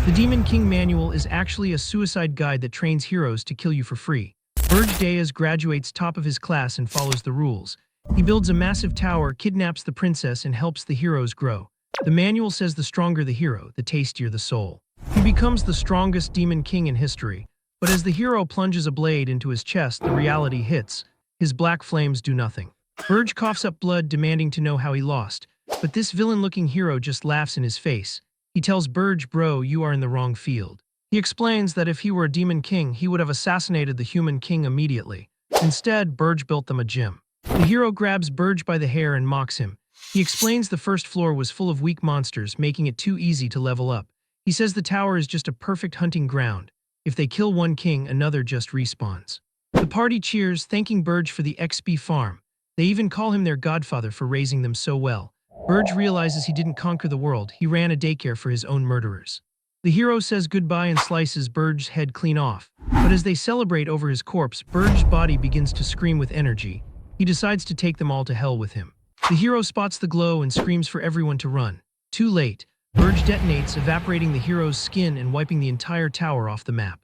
The Demon King Manual is actually a suicide guide that trains heroes to kill you for free. Burj Dayas graduates top of his class and follows the rules. He builds a massive tower, kidnaps the princess, and helps the heroes grow. The manual says the stronger the hero, the tastier the soul. He becomes the strongest Demon King in history, but as the hero plunges a blade into his chest, the reality hits. His black flames do nothing. Burj coughs up blood, demanding to know how he lost, but this villain-looking hero just laughs in his face. He tells Burj, "Bro, you are in the wrong field." He explains that if he were a Demon King, he would have assassinated the human king immediately. Instead, Burj built them a gym. The hero grabs Burj by the hair and mocks him. He explains the first floor was full of weak monsters, making it too easy to level up. He says the tower is just a perfect hunting ground. If they kill one king, another just respawns. The party cheers, thanking Burj for the XP farm. They even call him their godfather for raising them so well. Burj realizes he didn't conquer the world, he ran a daycare for his own murderers. The hero says goodbye and slices Burj's head clean off. But as they celebrate over his corpse, Burj's body begins to scream with energy. He decides to take them all to hell with him. The hero spots the glow and screams for everyone to run. Too late. Burj detonates, evaporating the hero's skin and wiping the entire tower off the map.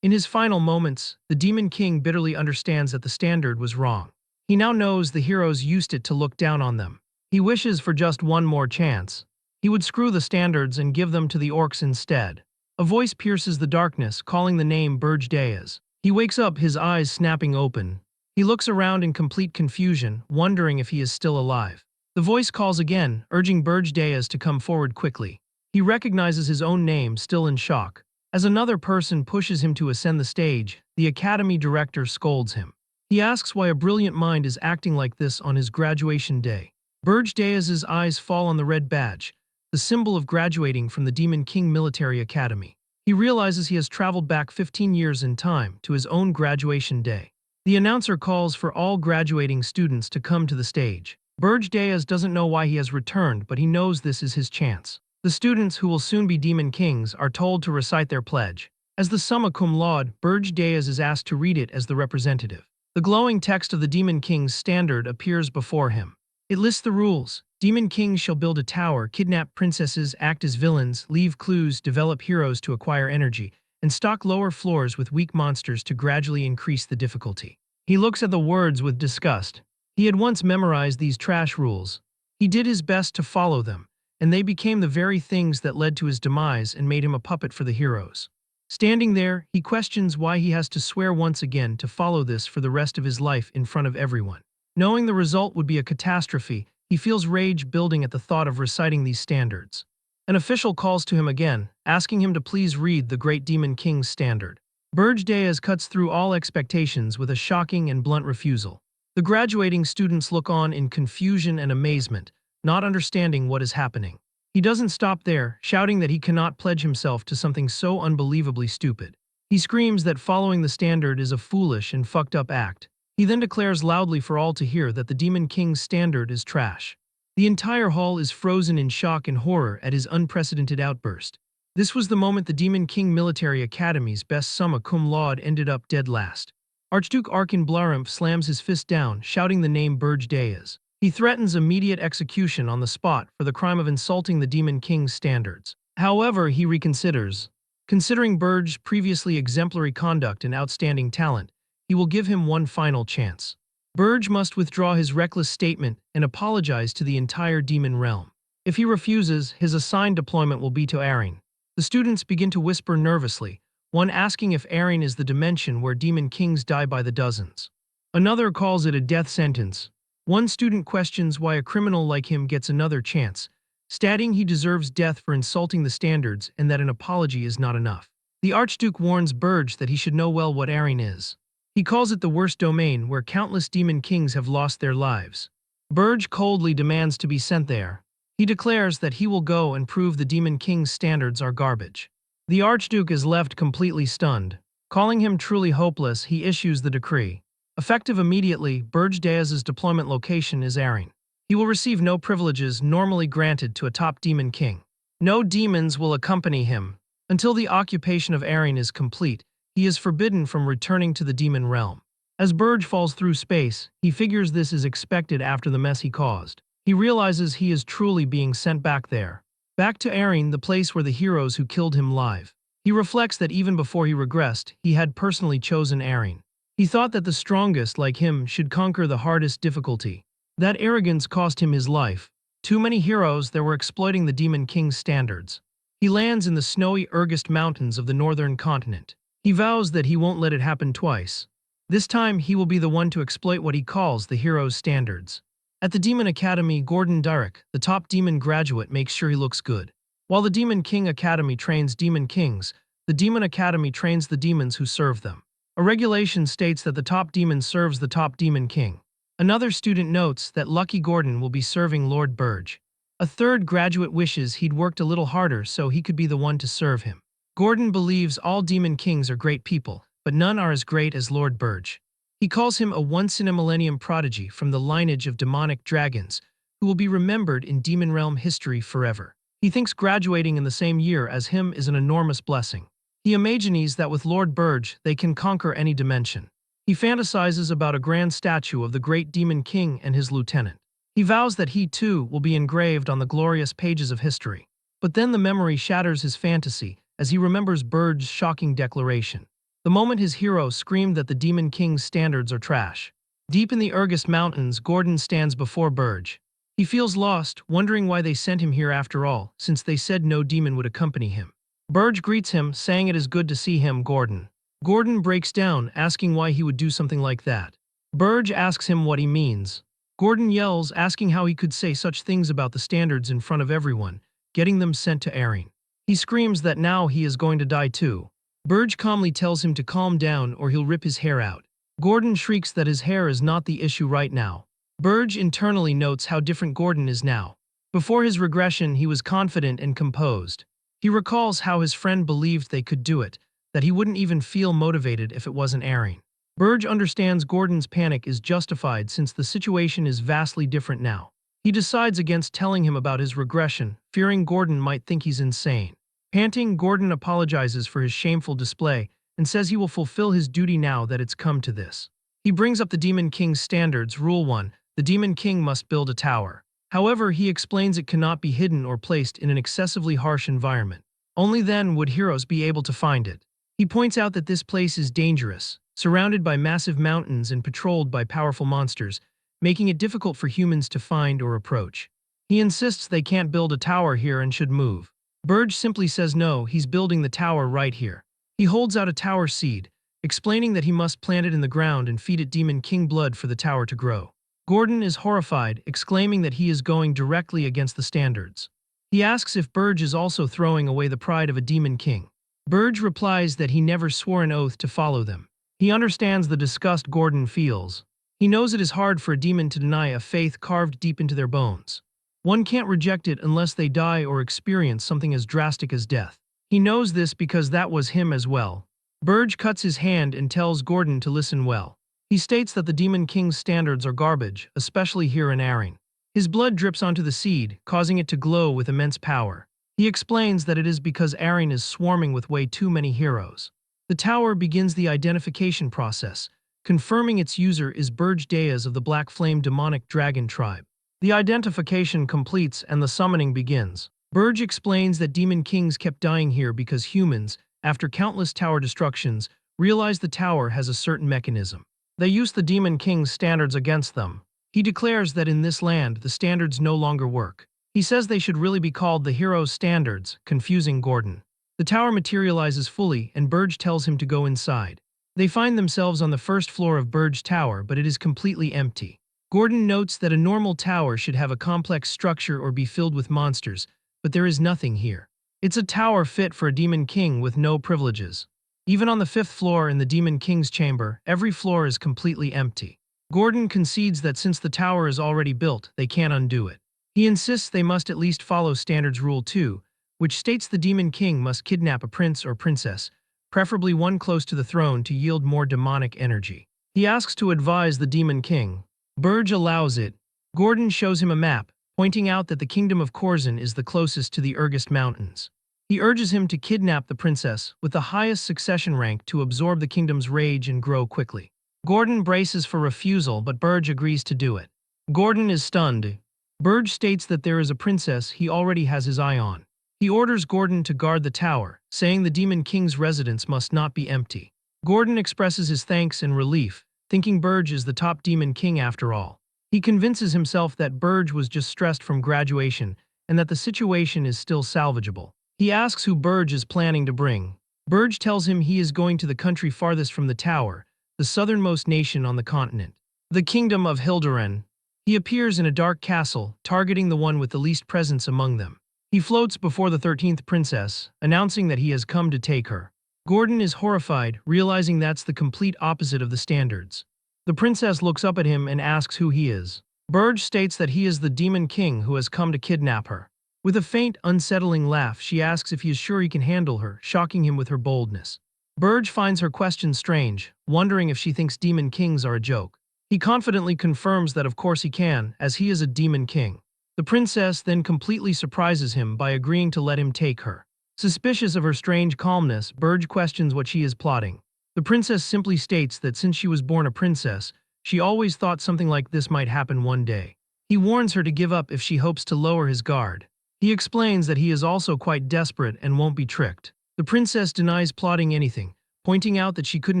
In his final moments, the Demon King bitterly understands that the standard was wrong. He now knows the heroes used it to look down on them. He wishes for just one more chance. He would screw the standards and give them to the orcs instead. A voice pierces the darkness, calling the name Burj Dayas. He wakes up, his eyes snapping open. He looks around in complete confusion, wondering if he is still alive. The voice calls again, urging Burj Dayas to come forward quickly. He recognizes his own name, still in shock. As another person pushes him to ascend the stage, the academy director scolds him. He asks why a brilliant mind is acting like this on his graduation day. Burj Dayas' eyes fall on the red badge, the symbol of graduating from the Demon King Military Academy. He realizes he has traveled back 15 years in time to his own graduation day. The announcer calls for all graduating students to come to the stage. Burj Dayas doesn't know why he has returned, but he knows this is his chance. The students, who will soon be Demon Kings, are told to recite their pledge. As the summa cum laude, Burj Dayas is asked to read it as the representative. The glowing text of the Demon King's standard appears before him. It lists the rules. Demon Kings shall build a tower, kidnap princesses, act as villains, leave clues, develop heroes to acquire energy, and stock lower floors with weak monsters to gradually increase the difficulty. He looks at the words with disgust. He had once memorized these trash rules. He did his best to follow them, and they became the very things that led to his demise and made him a puppet for the heroes. Standing there, he questions why he has to swear once again to follow this for the rest of his life in front of everyone. Knowing the result would be a catastrophe, he feels rage building at the thought of reciting these standards. An official calls to him again, asking him to please read the Great Demon King's standard. Burj Dayas cuts through all expectations with a shocking and blunt refusal. The graduating students look on in confusion and amazement, not understanding what is happening. He doesn't stop there, shouting that he cannot pledge himself to something so unbelievably stupid. He screams that following the standard is a foolish and fucked up act. He then declares loudly for all to hear that the Demon King's standard is trash. The entire hall is frozen in shock and horror at his unprecedented outburst. This was the moment the Demon King Military Academy's best summa cum laude ended up dead last. Archduke Arkin Blarumph slams his fist down, shouting the name Burj Dayas. He threatens immediate execution on the spot for the crime of insulting the Demon King's standards. However, he reconsiders. Considering Burj's previously exemplary conduct and outstanding talent, he will give him one final chance. Burj must withdraw his reckless statement and apologize to the entire demon realm. If he refuses, his assigned deployment will be to Aryn. The students begin to whisper nervously, one asking if Aryn is the dimension where demon kings die by the dozens. Another calls it a death sentence. One student questions why a criminal like him gets another chance, stating he deserves death for insulting the standards and that an apology is not enough. The Archduke warns Burj that he should know well what Aryn is. He calls it the worst domain where countless demon kings have lost their lives. Burj coldly demands to be sent there. He declares that he will go and prove the demon king's standards are garbage. The Archduke is left completely stunned. Calling him truly hopeless, he issues the decree. Effective immediately, Burj Dayas' deployment location is Aryn. He will receive no privileges normally granted to a top demon king. No demons will accompany him. Until the occupation of Aryn is complete, he is forbidden from returning to the demon realm. As Burj falls through space, he figures this is expected after the mess he caused. He realizes he is truly being sent back there. Back to Erin, the place where the heroes who killed him live. He reflects that even before he regressed, he had personally chosen Erin. He thought that the strongest, like him, should conquer the hardest difficulty. That arrogance cost him his life. Too many heroes that were exploiting the Demon King's standards. He lands in the snowy Urgest Mountains of the northern continent. He vows that he won't let it happen twice. This time, he will be the one to exploit what he calls the hero's standards. At the Demon Academy, Gordon Durek, the top demon graduate, makes sure he looks good. While the Demon King Academy trains demon kings, the Demon Academy trains the demons who serve them. A regulation states that the top demon serves the top demon king. Another student notes that Lucky Gordon will be serving Lord Burge. A third graduate wishes he'd worked a little harder so he could be the one to serve him. Gordon believes all demon kings are great people, but none are as great as Lord Burge. He calls him a once-in-a-millennium prodigy from the lineage of demonic dragons, who will be remembered in demon realm history forever. He thinks graduating in the same year as him is an enormous blessing. He imagines that with Lord Burge, they can conquer any dimension. He fantasizes about a grand statue of the great demon king and his lieutenant. He vows that he too will be engraved on the glorious pages of history. But then the memory shatters his fantasy as he remembers Burge's shocking declaration. The moment his hero screamed that the Demon King's standards are trash. Deep in the Urgest Mountains, Gordon stands before Burge. He feels lost, wondering why they sent him here after all, since they said no demon would accompany him. Burge greets him, saying it is good to see him, Gordon. Gordon breaks down, asking why he would do something like that. Burge asks him what he means. Gordon yells, asking how he could say such things about the standards in front of everyone, getting them sent to Erin. He screams that now he is going to die too. Burge calmly tells him to calm down or he'll rip his hair out. Gordon shrieks that his hair is not the issue right now. Burge internally notes how different Gordon is now. Before his regression, he was confident and composed. He recalls how his friend believed they could do it, that he wouldn't even feel motivated if it wasn't Erin. Burge understands Gordon's panic is justified since the situation is vastly different now. He decides against telling him about his regression, fearing Gordon might think he's insane. Panting, Gordon apologizes for his shameful display and says he will fulfill his duty now that it's come to this. He brings up the Demon King's standards. Rule 1. The Demon King must build a tower. However, he explains it cannot be hidden or placed in an excessively harsh environment. Only then would heroes be able to find it. He points out that this place is dangerous, surrounded by massive mountains and patrolled by powerful monsters, making it difficult for humans to find or approach. He insists they can't build a tower here and should move. Burge simply says no, he's building the tower right here. He holds out a tower seed, explaining that he must plant it in the ground and feed it Demon King blood for the tower to grow. Gordon is horrified, exclaiming that he is going directly against the standards. He asks if Burge is also throwing away the pride of a Demon King. Burge replies that he never swore an oath to follow them. He understands the disgust Gordon feels. He knows it is hard for a demon to deny a faith carved deep into their bones. One can't reject it unless they die or experience something as drastic as death. He knows this because that was him as well. Burge cuts his hand and tells Gordon to listen well. He states that the Demon King's standards are garbage, especially here in Erin. His blood drips onto the seed, causing it to glow with immense power. He explains that it is because Erin is swarming with way too many heroes. The tower begins the identification process, confirming its user is Burge Deas of the Black Flame Demonic Dragon Tribe. The identification completes and the summoning begins. Burge explains that Demon Kings kept dying here because humans, after countless tower destructions, realized the tower has a certain mechanism. They use the Demon King's standards against them. He declares that in this land, the standards no longer work. He says they should really be called the Hero's Standards, confusing Gordon. The tower materializes fully, and Burge tells him to go inside. They find themselves on the first floor of Burge Tower, but it is completely empty. Gordon notes that a normal tower should have a complex structure or be filled with monsters, but there is nothing here. It's a tower fit for a Demon King with no privileges. Even on the 5th floor in the Demon King's chamber, every floor is completely empty. Gordon concedes that since the tower is already built, they can't undo it. He insists they must at least follow Standards Rule 2, which states the Demon King must kidnap a prince or princess, preferably one close to the throne to yield more demonic energy. He asks to advise the Demon King. Burge allows it. Gordon shows him a map, pointing out that the kingdom of Corzin is the closest to the Urgest Mountains. He urges him to kidnap the princess with the highest succession rank to absorb the kingdom's rage and grow quickly. Gordon braces for refusal, but Burge agrees to do it. Gordon is stunned. Burge states that there is a princess he already has his eye on. He orders Gordon to guard the tower, saying the Demon King's residence must not be empty. Gordon expresses his thanks and relief, thinking Burge is the top Demon King after all. He convinces himself that Burge was just stressed from graduation and that the situation is still salvageable. He asks who Burge is planning to bring. Burge tells him he is going to the country farthest from the tower, the southernmost nation on the continent, the Kingdom of Hilderan. He appears in a dark castle, targeting the one with the least presence among them. He floats before the 13th princess, announcing that he has come to take her. Gordon is horrified, realizing that's the complete opposite of the standards. The princess looks up at him and asks who he is. Burge states that he is the Demon King who has come to kidnap her. With a faint, unsettling laugh, she asks if he is sure he can handle her, shocking him with her boldness. Burge finds her question strange, wondering if she thinks Demon Kings are a joke. He confidently confirms that of course he can, as he is a Demon King. The princess then completely surprises him by agreeing to let him take her. Suspicious of her strange calmness, Burge questions what she is plotting. The princess simply states that since she was born a princess, she always thought something like this might happen one day. He warns her to give up if she hopes to lower his guard. He explains that he is also quite desperate and won't be tricked. The princess denies plotting anything, pointing out that she couldn't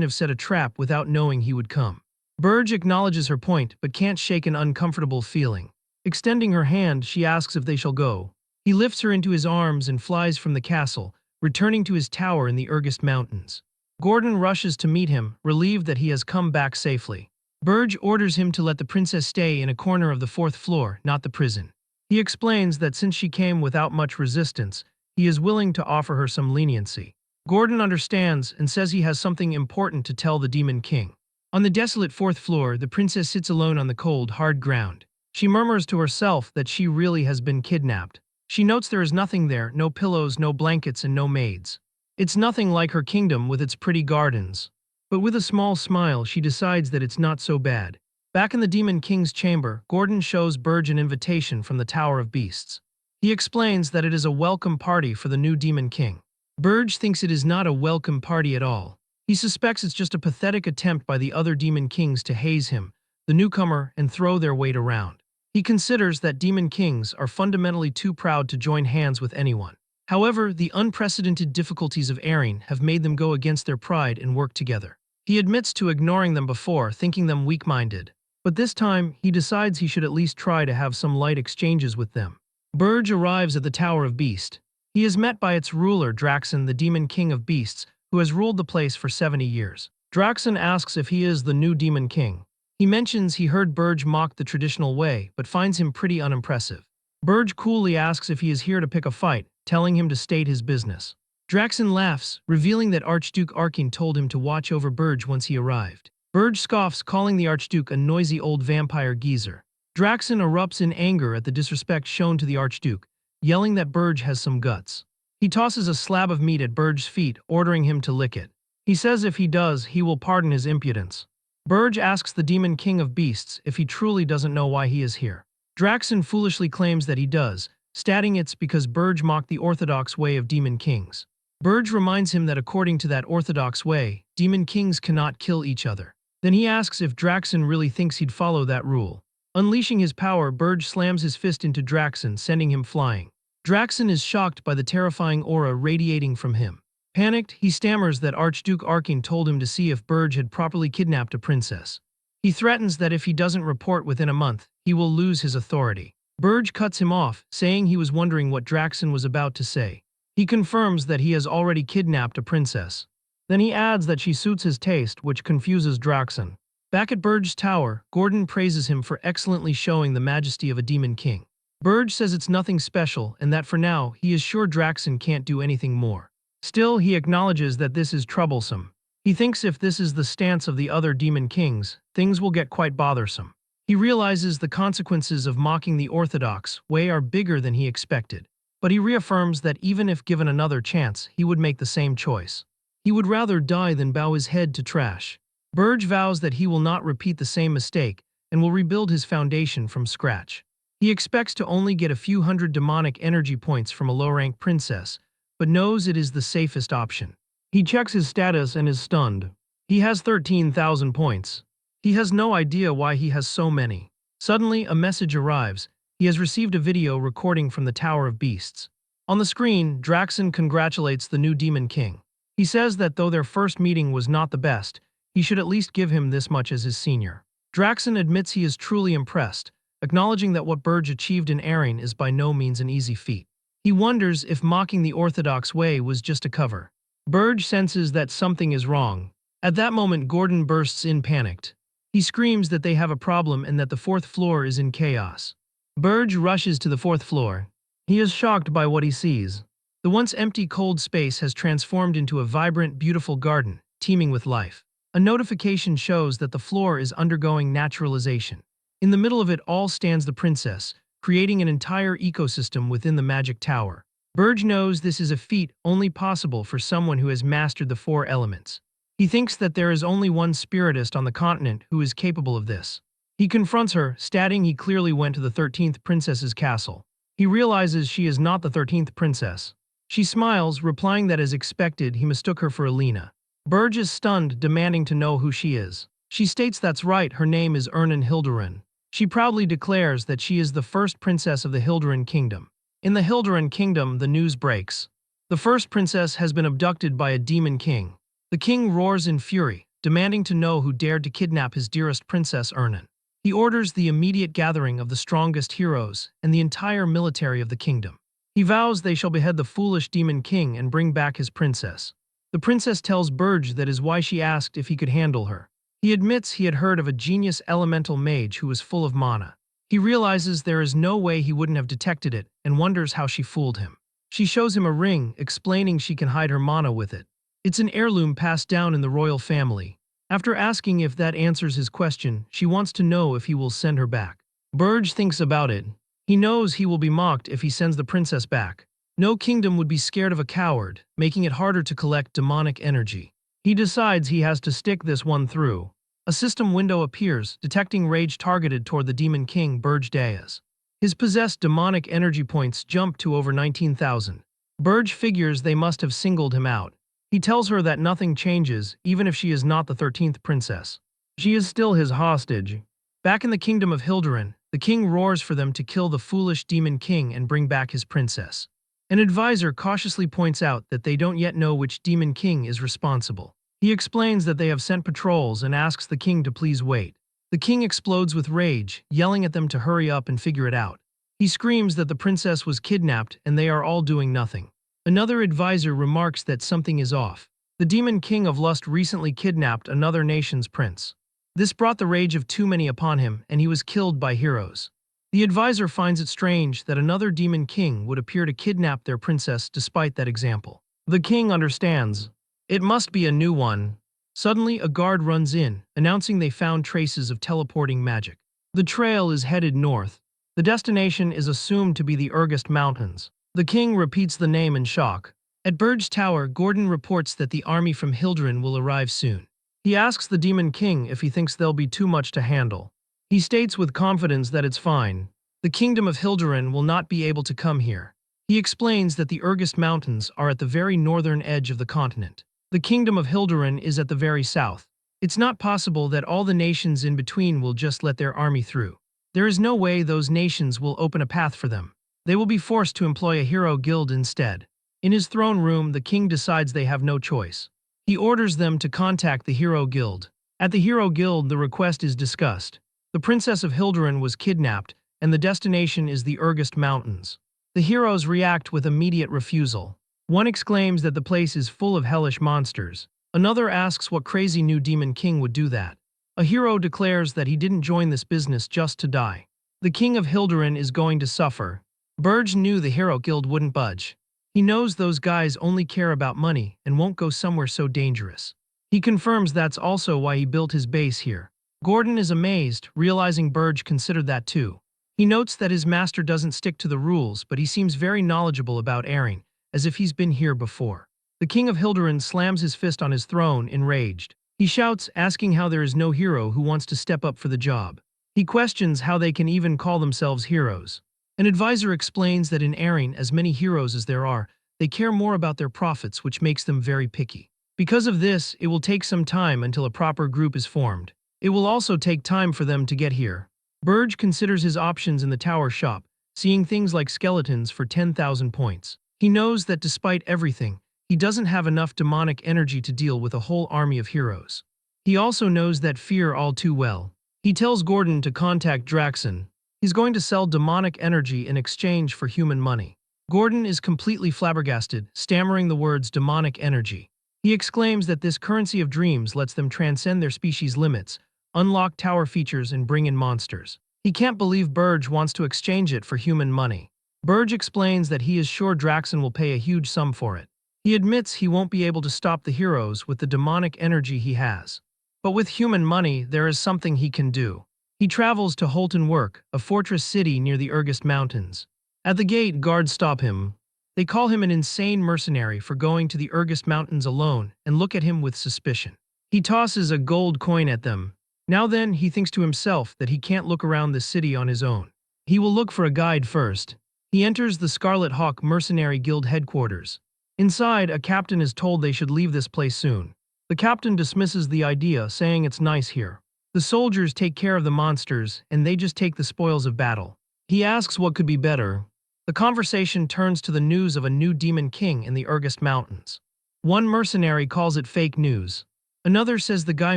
have set a trap without knowing he would come. Burge acknowledges her point but can't shake an uncomfortable feeling. Extending her hand, she asks if they shall go. He lifts her into his arms and flies from the castle, returning to his tower in the Urgest Mountains. Gordon rushes to meet him, relieved that he has come back safely. Burge orders him to let the princess stay in a corner of the 4th floor, not the prison. He explains that since she came without much resistance, he is willing to offer her some leniency. Gordon understands and says he has something important to tell the Demon King. On the desolate 4th floor, the princess sits alone on the cold, hard ground. She murmurs to herself that she really has been kidnapped. She notes there is nothing there, no pillows, no blankets, and no maids. It's nothing like her kingdom with its pretty gardens. But with a small smile, she decides that it's not so bad. Back in the Demon King's chamber, Gordon shows Burge an invitation from the Tower of Beasts. He explains that it is a welcome party for the new Demon King. Burge thinks it is not a welcome party at all. He suspects it's just a pathetic attempt by the other Demon Kings to haze him, the newcomer, and throw their weight around. He considers that Demon Kings are fundamentally too proud to join hands with anyone. However, the unprecedented difficulties of Erin have made them go against their pride and work together. He admits to ignoring them before, thinking them weak-minded. But this time, he decides he should at least try to have some light exchanges with them. Burge arrives at the Tower of Beast. He is met by its ruler, Draxon, the Demon King of Beasts, who has ruled the place for 70 years. Draxon asks if he is the new Demon King. He mentions he heard Burge mock the traditional way, but finds him pretty unimpressive. Burge coolly asks if he is here to pick a fight, telling him to state his business. Draxon laughs, revealing that Archduke Arkane told him to watch over Burge once he arrived. Burge scoffs, calling the Archduke a noisy old vampire geezer. Draxon erupts in anger at the disrespect shown to the Archduke, yelling that Burge has some guts. He tosses a slab of meat at Burge's feet, ordering him to lick it. He says if he does, he will pardon his impudence. Burge asks the Demon King of Beasts if he truly doesn't know why he is here. Draxon foolishly claims that he does, stating it's because Burge mocked the orthodox way of Demon Kings. Burge reminds him that according to that orthodox way, Demon Kings cannot kill each other. Then he asks if Draxon really thinks he'd follow that rule. Unleashing his power, Burge slams his fist into Draxon, sending him flying. Draxon is shocked by the terrifying aura radiating from him. Panicked, he stammers that Archduke Arkane told him to see if Burge had properly kidnapped a princess. He threatens that if he doesn't report within a month, he will lose his authority. Burge cuts him off, saying he was wondering what Draxon was about to say. He confirms that he has already kidnapped a princess. Then he adds that she suits his taste, which confuses Draxon. Back at Burge's tower, Gordon praises him for excellently showing the majesty of a Demon King. Burge says it's nothing special and that for now, he is sure Draxon can't do anything more. Still, he acknowledges that this is troublesome. He thinks if this is the stance of the other Demon Kings, things will get quite bothersome. He realizes the consequences of mocking the orthodox way are bigger than he expected. But he reaffirms that even if given another chance, he would make the same choice. He would rather die than bow his head to trash. Burge vows that he will not repeat the same mistake and will rebuild his foundation from scratch. He expects to only get a few hundred demonic energy points from a low-ranked princess, but knows it is the safest option. He checks his status and is stunned. He has 13,000 points. He has no idea why he has so many. Suddenly, a message arrives, He has received a video recording from the Tower of Beasts. On the screen, Draxon congratulates the new Demon King. He says that though their first meeting was not the best, he should at least give him this much as his senior. Draxon admits he is truly impressed, acknowledging that what Burge achieved in Eren is by no means an easy feat. He wonders if mocking the orthodox way was just a cover. Burge senses that something is wrong. At that moment, Gordon bursts in panicked. He screams that they have a problem and that the fourth floor is in chaos. Burge rushes to the fourth floor. He is shocked by what he sees. The once empty cold space has transformed into a vibrant, beautiful garden, teeming with life. A notification shows that the floor is undergoing naturalization. In the middle of it all stands the princess, creating an entire ecosystem within the magic tower. Burge knows this is a feat only possible for someone who has mastered the four elements. He thinks that there is only one spiritist on the continent who is capable of this. He confronts her, stating he clearly went to the 13th princess's castle. He realizes she is not the 13th princess. She smiles, replying that as expected he mistook her for Alina. Burge is stunned, demanding to know who she is. She states that's right, her name is Ernan Hildurin. She proudly declares that she is the first princess of the Hildurin kingdom. In the Hildurin kingdom, the news breaks. The first princess has been abducted by a demon king. The king roars in fury, demanding to know who dared to kidnap his dearest princess Ernan. He orders the immediate gathering of the strongest heroes and the entire military of the kingdom. He vows they shall behead the foolish demon king and bring back his princess. The princess tells Burge that is why she asked if he could handle her. He admits he had heard of a genius elemental mage who was full of mana. He realizes there is no way he wouldn't have detected it and wonders how she fooled him. She shows him a ring, explaining she can hide her mana with it. It's an heirloom passed down in the royal family. After asking if that answers his question, she wants to know if he will send her back. Burge thinks about it. He knows he will be mocked if he sends the princess back. No kingdom would be scared of a coward, making it harder to collect demonic energy. He decides he has to stick this one through. A system window appears, detecting rage targeted toward the demon king Burge Diaz. His possessed demonic energy points jump to over 19,000. Burge figures they must have singled him out. He tells her that nothing changes, even if she is not the 13th princess. She is still his hostage. Back in the kingdom of Hildurin, the king roars for them to kill the foolish demon king and bring back his princess. An advisor cautiously points out that they don't yet know which demon king is responsible. He explains that they have sent patrols and asks the king to please wait. The king explodes with rage, yelling at them to hurry up and figure it out. He screams that the princess was kidnapped and they are all doing nothing. Another advisor remarks that something is off. The demon king of lust recently kidnapped another nation's prince. This brought the rage of too many upon him, and he was killed by heroes. The advisor finds it strange that another demon king would appear to kidnap their princess despite that example. The king understands. It must be a new one. Suddenly, a guard runs in, announcing they found traces of teleporting magic. The trail is headed north. The destination is assumed to be the Urgest Mountains. The king repeats the name in shock. At Burge Tower, Gordon reports that the army from Hildurin will arrive soon. He asks the Demon King if he thinks they'll be too much to handle. He states with confidence that it's fine. The kingdom of Hildurin will not be able to come here. He explains that the Urgest Mountains are at the very northern edge of the continent. The kingdom of Hildurin is at the very south. It's not possible that all the nations in between will just let their army through. There is no way those nations will open a path for them. They will be forced to employ a hero guild instead. In his throne room, the king decides they have no choice. He orders them to contact the hero guild. At the hero guild, the request is discussed. The princess of Hildurin was kidnapped, and the destination is the Urgest Mountains. The heroes react with immediate refusal. One exclaims that the place is full of hellish monsters. Another asks what crazy new demon king would do that. A hero declares that he didn't join this business just to die. The king of Hildurin is going to suffer. Burge knew the hero guild wouldn't budge. He knows those guys only care about money and won't go somewhere so dangerous. He confirms that's also why he built his base here. Gordon is amazed, realizing Burge considered that too. He notes that his master doesn't stick to the rules, but he seems very knowledgeable about Eren, as if he's been here before. The king of Hildurin slams his fist on his throne, enraged. He shouts, asking how there is no hero who wants to step up for the job. He questions how they can even call themselves heroes. An advisor explains that in Eren, as many heroes as there are, they care more about their profits, which makes them very picky. Because of this, it will take some time until a proper group is formed. It will also take time for them to get here. Burge considers his options in the tower shop, seeing things like skeletons for 10,000 points. He knows that despite everything, he doesn't have enough demonic energy to deal with a whole army of heroes. He also knows that fear all too well. He tells Gordon to contact Draxon. He's going to sell demonic energy in exchange for human money. Gordon is completely flabbergasted, stammering the words demonic energy. He exclaims that this currency of dreams lets them transcend their species' limits, unlock tower features, and bring in monsters. He can't believe Burge wants to exchange it for human money. Burge explains that he is sure Draxon will pay a huge sum for it. He admits he won't be able to stop the heroes with the demonic energy he has. But with human money, there is something he can do. He travels to Holton Work, a fortress city near the Urgest Mountains. At the gate, guards stop him. They call him an insane mercenary for going to the Urgest Mountains alone and look at him with suspicion. He tosses a gold coin at them. Now then, he thinks to himself that he can't look around the city on his own. He will look for a guide first. He enters the Scarlet Hawk Mercenary Guild headquarters. Inside, a captain is told they should leave this place soon. The captain dismisses the idea, saying it's nice here. The soldiers take care of the monsters, and they just take the spoils of battle. He asks what could be better. The conversation turns to the news of a new demon king in the Urgest Mountains. One mercenary calls it fake news. Another says the guy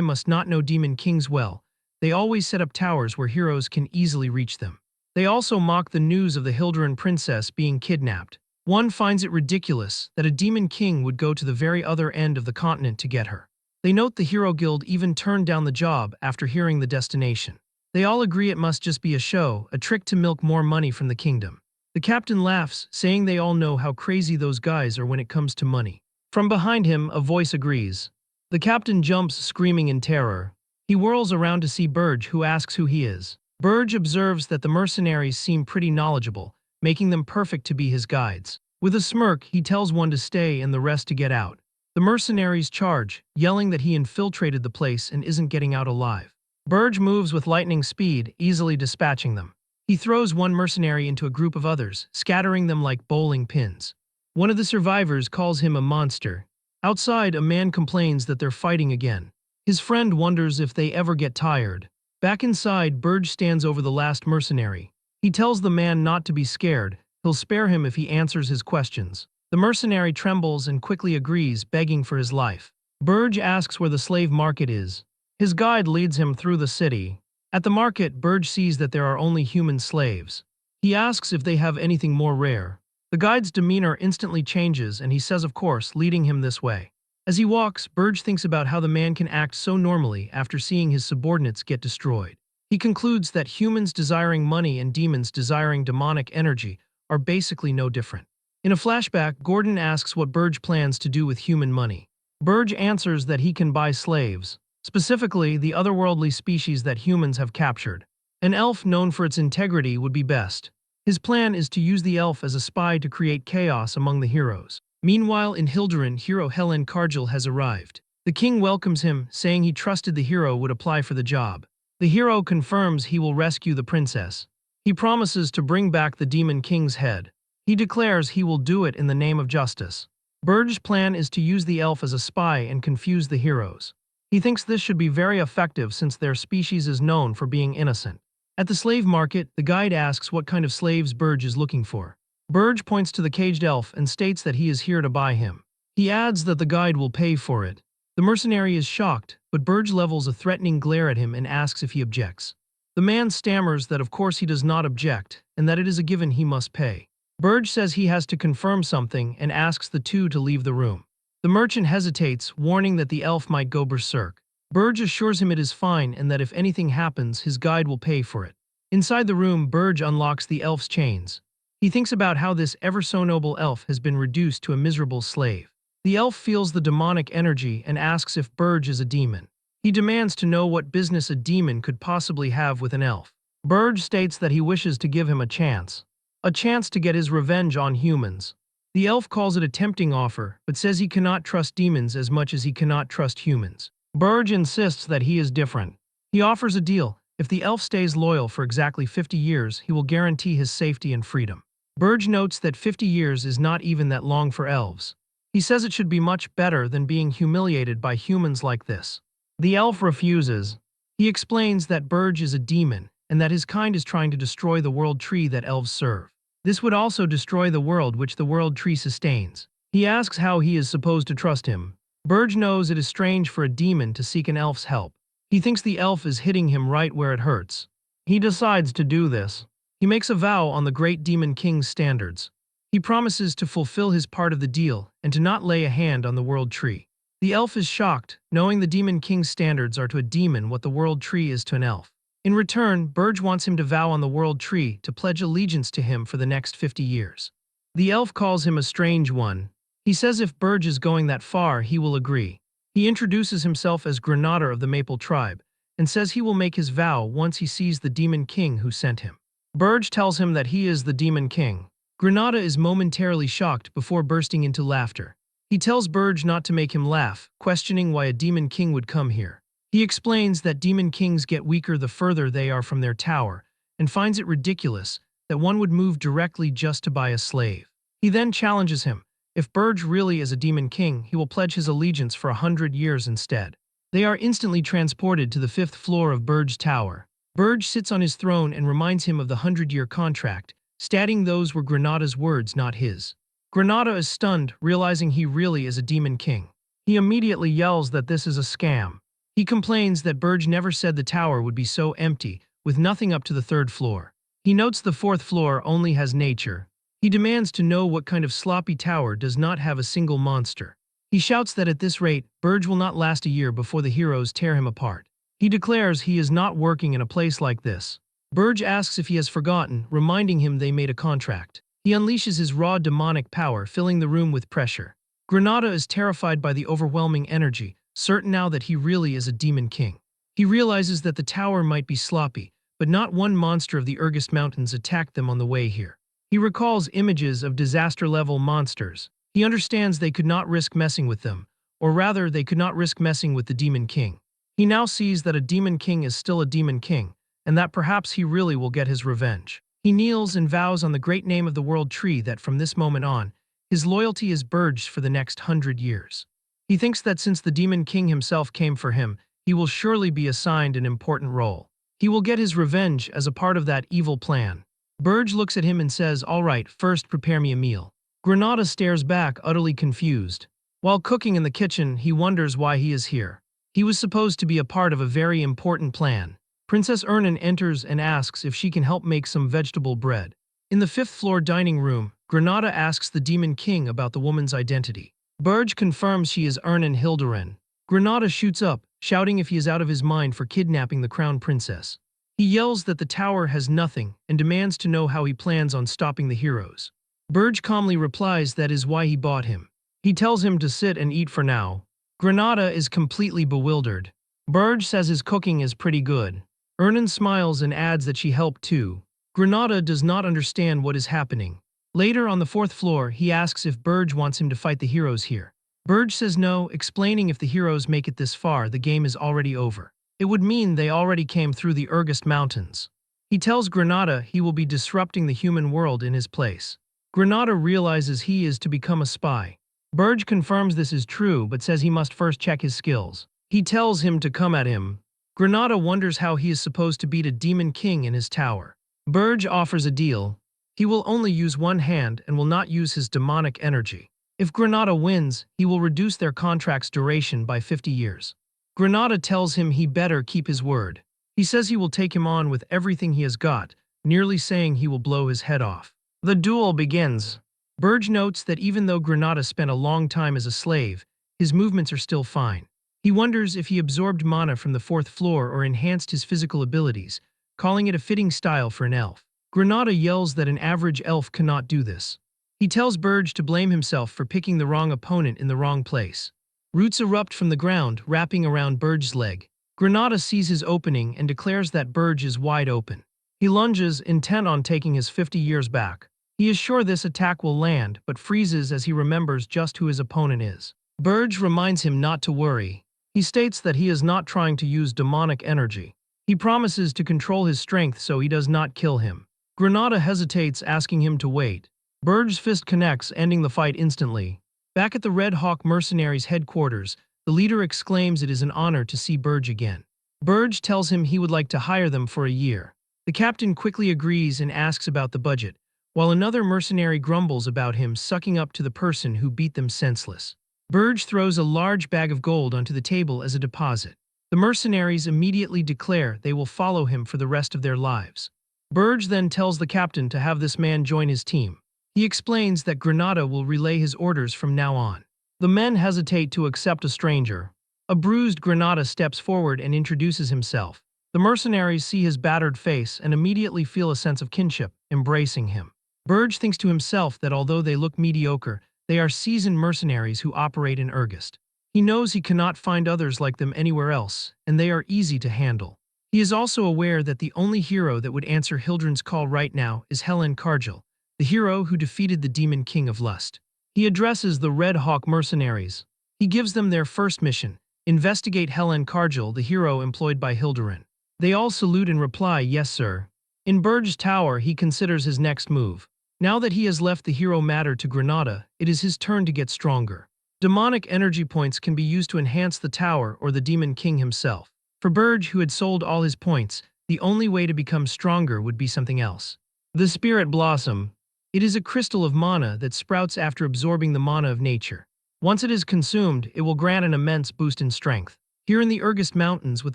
must not know demon kings well. They always set up towers where heroes can easily reach them. They also mock the news of the Hilderan princess being kidnapped. One finds it ridiculous that a demon king would go to the very other end of the continent to get her. They note the Hero Guild even turned down the job after hearing the destination. They all agree it must just be a show, a trick to milk more money from the kingdom. The captain laughs, saying they all know how crazy those guys are when it comes to money. From behind him, a voice agrees. The captain jumps, screaming in terror. He whirls around to see Burge, who asks who he is. Burge observes that the mercenaries seem pretty knowledgeable, making them perfect to be his guides. With a smirk, he tells one to stay and the rest to get out. The mercenaries charge, yelling that he infiltrated the place and isn't getting out alive. Burge moves with lightning speed, easily dispatching them. He throws one mercenary into a group of others, scattering them like bowling pins. One of the survivors calls him a monster. Outside, a man complains that they're fighting again. His friend wonders if they ever get tired. Back inside, Burge stands over the last mercenary. He tells the man not to be scared. He'll spare him if he answers his questions. The mercenary trembles and quickly agrees, begging for his life. Burge asks where the slave market is. His guide leads him through the city. At the market, Burge sees that there are only human slaves. He asks if they have anything more rare. The guide's demeanor instantly changes and he says of course, leading him this way. As he walks, Burge thinks about how the man can act so normally after seeing his subordinates get destroyed. He concludes that humans desiring money and demons desiring demonic energy are basically no different. In a flashback, Gordon asks what Burge plans to do with human money. Burge answers that he can buy slaves, specifically the otherworldly species that humans have captured. An elf known for its integrity would be best. His plan is to use the elf as a spy to create chaos among the heroes. Meanwhile, in Hilderan, hero Helen Cargill has arrived. The king welcomes him, saying he trusted the hero would apply for the job. The hero confirms he will rescue the princess. He promises to bring back the demon king's head. He declares he will do it in the name of justice. Burge's plan is to use the elf as a spy and confuse the heroes. He thinks this should be very effective since their species is known for being innocent. At the slave market, the guide asks what kind of slaves Burge is looking for. Burge points to the caged elf and states that he is here to buy him. He adds that the guide will pay for it. The mercenary is shocked, but Burge levels a threatening glare at him and asks if he objects. The man stammers that of course he does not object, and that it is a given he must pay. Burge says he has to confirm something and asks the two to leave the room. The merchant hesitates, warning that the elf might go berserk. Burge assures him it is fine and that if anything happens, his guide will pay for it. Inside the room, Burge unlocks the elf's chains. He thinks about how this ever-so-noble elf has been reduced to a miserable slave. The elf feels the demonic energy and asks if Burge is a demon. He demands to know what business a demon could possibly have with an elf. Burge states that he wishes to give him a chance to get his revenge on humans. The elf calls it a tempting offer, but says he cannot trust demons as much as he cannot trust humans. Burge insists that he is different. He offers a deal. If the elf stays loyal for exactly 50 years, he will guarantee his safety and freedom. Burge notes that 50 years is not even that long for elves. He says it should be much better than being humiliated by humans like this. The elf refuses. He explains that Burge is a demon, and that his kind is trying to destroy the world tree that elves serve. This would also destroy the world which the world tree sustains. He asks how he is supposed to trust him. Burge knows it is strange for a demon to seek an elf's help. He thinks the elf is hitting him right where it hurts. He decides to do this. He makes a vow on the great demon king's standards. He promises to fulfill his part of the deal and to not lay a hand on the world tree. The elf is shocked, knowing the demon king's standards are to a demon what the world tree is to an elf. In return, Burge wants him to vow on the world tree to pledge allegiance to him for the next 50 years. The elf calls him a strange one. He says if Burge is going that far, he will agree. He introduces himself as Granada of the Maple tribe and says he will make his vow once he sees the demon king who sent him. Burge tells him that he is the demon king. Granada is momentarily shocked before bursting into laughter. He tells Burge not to make him laugh, questioning why a demon king would come here. He explains that demon kings get weaker the further they are from their tower, and finds it ridiculous that one would move directly just to buy a slave. He then challenges him. If Burge really is a demon king, he will pledge his allegiance for 100 years instead. They are instantly transported to the 5th floor of Burge's tower. Burge sits on his throne and reminds him of the 100-year contract, stating those were Granada's words, not his. Granada is stunned, realizing he really is a demon king. He immediately yells that this is a scam. He complains that Burge never said the tower would be so empty, with nothing up to the 3rd floor. He notes the 4th floor only has nature. He demands to know what kind of sloppy tower does not have a single monster. He shouts that at this rate, Burge will not last a year before the heroes tear him apart. He declares he is not working in a place like this. Burge asks if he has forgotten, reminding him they made a contract. He unleashes his raw demonic power, filling the room with pressure. Granada is terrified by the overwhelming energy, certain now that he really is a demon king. He realizes that the tower might be sloppy, but not one monster of the Urgest Mountains attacked them on the way here. He recalls images of disaster-level monsters. He understands they could not risk messing with them, or rather, they could not risk messing with the demon king. He now sees that a demon king is still a demon king, and that perhaps he really will get his revenge. He kneels and vows on the great name of the world tree that from this moment on, his loyalty is Burge's for the next 100 years. He thinks that since the demon king himself came for him, he will surely be assigned an important role. He will get his revenge as a part of that evil plan. Burge looks at him and says, "All right, first prepare me a meal." Granada stares back, utterly confused. While cooking in the kitchen, he wonders why he is here. He was supposed to be a part of a very important plan. Princess Ernan enters and asks if she can help make some vegetable bread. In the 5th floor dining room, Granada asks the demon king about the woman's identity. Burge confirms she is Ernan Hilderin. Granada shoots up, shouting if he is out of his mind for kidnapping the crown princess. He yells that the tower has nothing and demands to know how he plans on stopping the heroes. Burge calmly replies that is why he bought him. He tells him to sit and eat for now. Granada is completely bewildered. Burge says his cooking is pretty good. Ernan smiles and adds that she helped too. Granada does not understand what is happening. Later on the 4th floor, he asks if Burge wants him to fight the heroes here. Burge says no, explaining if the heroes make it this far, the game is already over. It would mean they already came through the Urgest Mountains. He tells Granada he will be disrupting the human world in his place. Granada realizes he is to become a spy. Burge confirms this is true but says he must first check his skills. He tells him to come at him. Granada wonders how he is supposed to beat a demon king in his tower. Burge offers a deal. He will only use one hand and will not use his demonic energy. If Granada wins, he will reduce their contract's duration by 50 years. Granada tells him he better keep his word. He says he will take him on with everything he has got, nearly saying he will blow his head off. The duel begins. Burge notes that even though Granada spent a long time as a slave, his movements are still fine. He wonders if he absorbed mana from the 4th floor or enhanced his physical abilities, calling it a fitting style for an elf. Granada yells that an average elf cannot do this. He tells Burge to blame himself for picking the wrong opponent in the wrong place. Roots erupt from the ground, wrapping around Burge's leg. Granada sees his opening and declares that Burge is wide open. He lunges, intent on taking his 50 years back. He is sure this attack will land, but freezes as he remembers just who his opponent is. Burge reminds him not to worry. He states that he is not trying to use demonic energy. He promises to control his strength so he does not kill him. Granada hesitates, asking him to wait. Burge's fist connects, ending the fight instantly. Back at the Red Hawk mercenaries' headquarters, the leader exclaims it is an honor to see Burge again. Burge tells him he would like to hire them for a year. The captain quickly agrees and asks about the budget, while another mercenary grumbles about him sucking up to the person who beat them senseless. Burge throws a large bag of gold onto the table as a deposit. The mercenaries immediately declare they will follow him for the rest of their lives. Burge then tells the captain to have this man join his team. He explains that Granada will relay his orders from now on. The men hesitate to accept a stranger. A bruised Granada steps forward and introduces himself. The mercenaries see his battered face and immediately feel a sense of kinship, embracing him. Burge thinks to himself that although they look mediocre, they are seasoned mercenaries who operate in Urgest. He knows he cannot find others like them anywhere else, and they are easy to handle. He is also aware that the only hero that would answer Hildren's call right now is Helen Cargill, the hero who defeated the Demon King of Lust. He addresses the Red Hawk mercenaries. He gives them their first mission: investigate Helen Cargill, the hero employed by Hilderin. They all salute and reply, "Yes, sir." In Burge's tower, he considers his next move. Now that he has left the hero matter to Granada, it is his turn to get stronger. Demonic energy points can be used to enhance the tower or the Demon King himself. For Burge, who had sold all his points, the only way to become stronger would be something else. The Spirit Blossom. It is a crystal of mana that sprouts after absorbing the mana of nature. Once it is consumed, it will grant an immense boost in strength. Here in the Urgest Mountains, with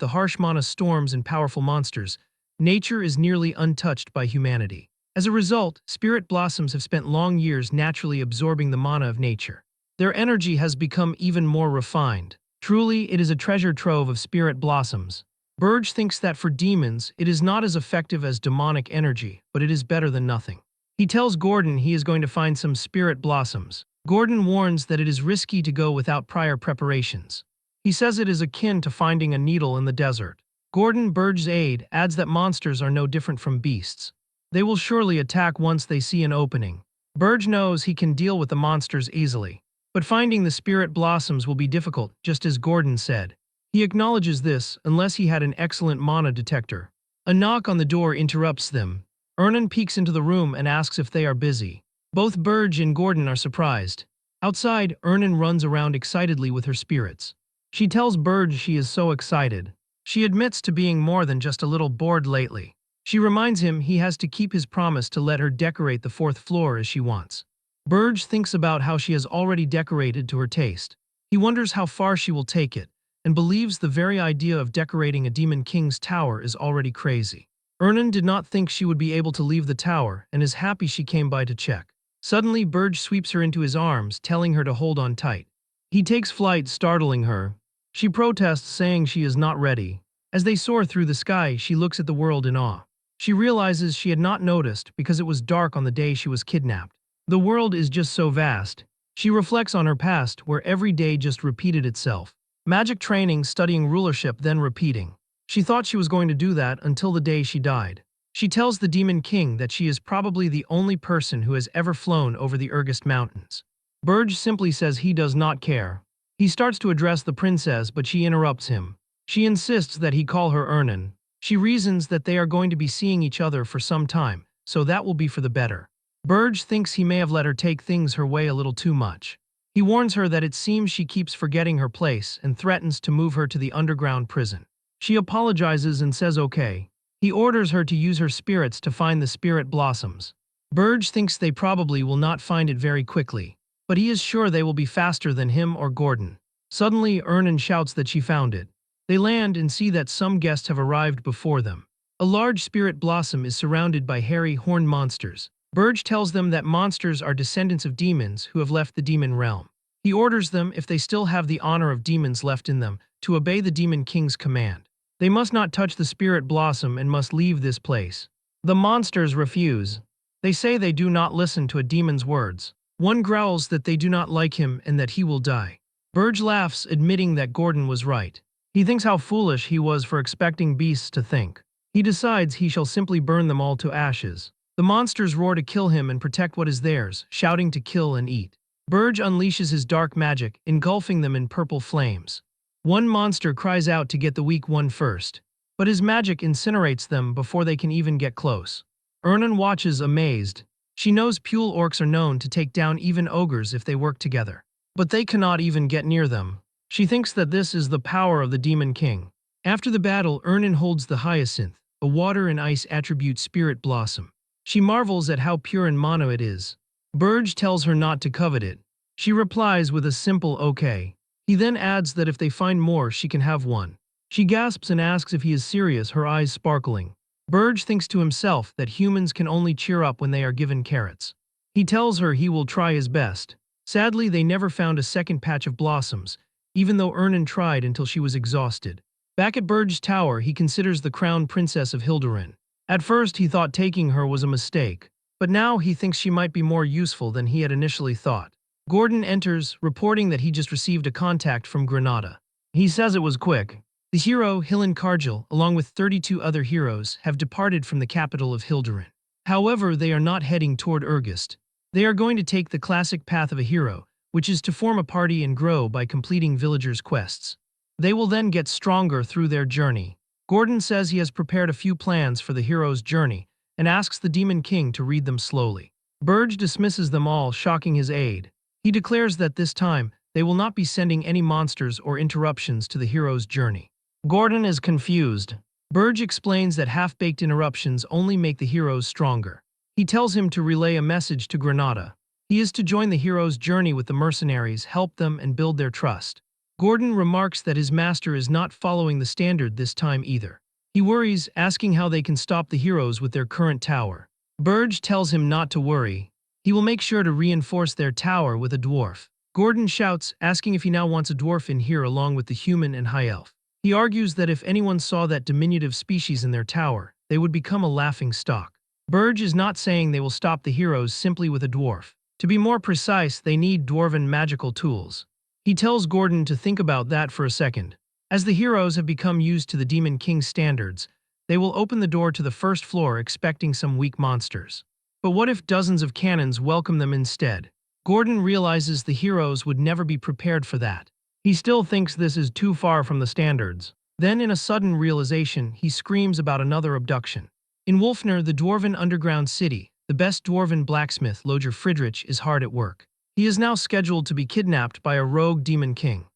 the harsh mana storms and powerful monsters, nature is nearly untouched by humanity. As a result, spirit blossoms have spent long years naturally absorbing the mana of nature. Their energy has become even more refined. Truly, it is a treasure trove of spirit blossoms. Burge thinks that for demons, it is not as effective as demonic energy, but it is better than nothing. He tells Gordon he is going to find some spirit blossoms. Gordon warns that it is risky to go without prior preparations. He says it is akin to finding a needle in the desert. Gordon, Burge's aide, adds that monsters are no different from beasts. They will surely attack once they see an opening. Burge knows he can deal with the monsters easily. But finding the spirit blossoms will be difficult, just as Gordon said. He acknowledges this unless he had an excellent mana detector. A knock on the door interrupts them. Ernan peeks into the room and asks if they are busy. Both Burge and Gordon are surprised. Outside, Ernan runs around excitedly with her spirits. She tells Burge she is so excited. She admits to being more than just a little bored lately. She reminds him he has to keep his promise to let her decorate the 4th floor as she wants. Burge thinks about how she has already decorated to her taste. He wonders how far she will take it, and believes the very idea of decorating a Demon King's tower is already crazy. Ernan did not think she would be able to leave the tower and is happy she came by to check. Suddenly, Burge sweeps her into his arms, telling her to hold on tight. He takes flight, startling her. She protests, saying she is not ready. As they soar through the sky, she looks at the world in awe. She realizes she had not noticed because it was dark on the day she was kidnapped. The world is just so vast. She reflects on her past, where every day just repeated itself. Magic training, studying rulership, then repeating. She thought she was going to do that until the day she died. She tells the Demon King that she is probably the only person who has ever flown over the Urgest Mountains. Burge simply says he does not care. He starts to address the princess, but she interrupts him. She insists that he call her Ernan. She reasons that they are going to be seeing each other for some time, so that will be for the better. Burge thinks he may have let her take things her way a little too much. He warns her that it seems she keeps forgetting her place and threatens to move her to the underground prison. She apologizes and says okay. He orders her to use her spirits to find the spirit blossoms. Burge thinks they probably will not find it very quickly, but he is sure they will be faster than him or Gordon. Suddenly, Ernan shouts that she found it. They land and see that some guests have arrived before them. A large spirit blossom is surrounded by hairy, horned monsters. Burge tells them that monsters are descendants of demons who have left the demon realm. He orders them, if they still have the honor of demons left in them, to obey the Demon King's command. They must not touch the spirit blossom and must leave this place. The monsters refuse. They say they do not listen to a demon's words. One growls that they do not like him and that he will die. Burge laughs, admitting that Gordon was right. He thinks how foolish he was for expecting beasts to think. He decides he shall simply burn them all to ashes. The monsters roar to kill him and protect what is theirs, shouting to kill and eat. Burge unleashes his dark magic, engulfing them in purple flames. One monster cries out to get the weak one first, but his magic incinerates them before they can even get close. Ernan watches amazed. She knows Pule orcs are known to take down even ogres if they work together, but they cannot even get near them. She thinks that this is the power of the Demon King. After the battle, Ernan holds the hyacinth, a water and ice attribute spirit blossom. She marvels at how pure and mono it is. Burge tells her not to covet it. She replies with a simple okay. He then adds that if they find more, she can have one. She gasps and asks if he is serious, her eyes sparkling. Burge thinks to himself that humans can only cheer up when they are given carrots. He tells her he will try his best. Sadly, they never found a second patch of blossoms, even though Ernan tried until she was exhausted. Back at Burge's tower, he considers the crown princess of Hilderin. At first, he thought taking her was a mistake, but now he thinks she might be more useful than he had initially thought. Gordon enters, reporting that he just received a contact from Granada. He says it was quick. The hero, Hillen Cargill, along with 32 other heroes, have departed from the capital of Hilderin. However, they are not heading toward Urgist. They are going to take the classic path of a hero, which is to form a party and grow by completing villagers' quests. They will then get stronger through their journey. Gordon says he has prepared a few plans for the hero's journey and asks the Demon King to read them slowly. Burge dismisses them all, shocking his aide. He declares that this time, they will not be sending any monsters or interruptions to the hero's journey. Gordon is confused. Burge explains that half-baked interruptions only make the heroes stronger. He tells him to relay a message to Granada. He is to join the hero's journey with the mercenaries, help them, and build their trust. Gordon remarks that his master is not following the standard this time either. He worries, asking how they can stop the heroes with their current tower. Burge tells him not to worry. He will make sure to reinforce their tower with a dwarf. Gordon shouts, asking if he now wants a dwarf in here along with the human and high elf. He argues that if anyone saw that diminutive species in their tower, they would become a laughing stock. Burge is not saying they will stop the heroes simply with a dwarf. To be more precise, they need dwarven magical tools. He tells Gordon to think about that for a second. As the heroes have become used to the Demon King's standards, they will open the door to the first floor expecting some weak monsters. But what if dozens of cannons welcome them instead? Gordon realizes the heroes would never be prepared for that. He still thinks this is too far from the standards. Then, in a sudden realization, he screams about another abduction. In Wolfner, the dwarven underground city, the best dwarven blacksmith, Loger Friedrich, is hard at work. He is now scheduled to be kidnapped by a rogue demon king.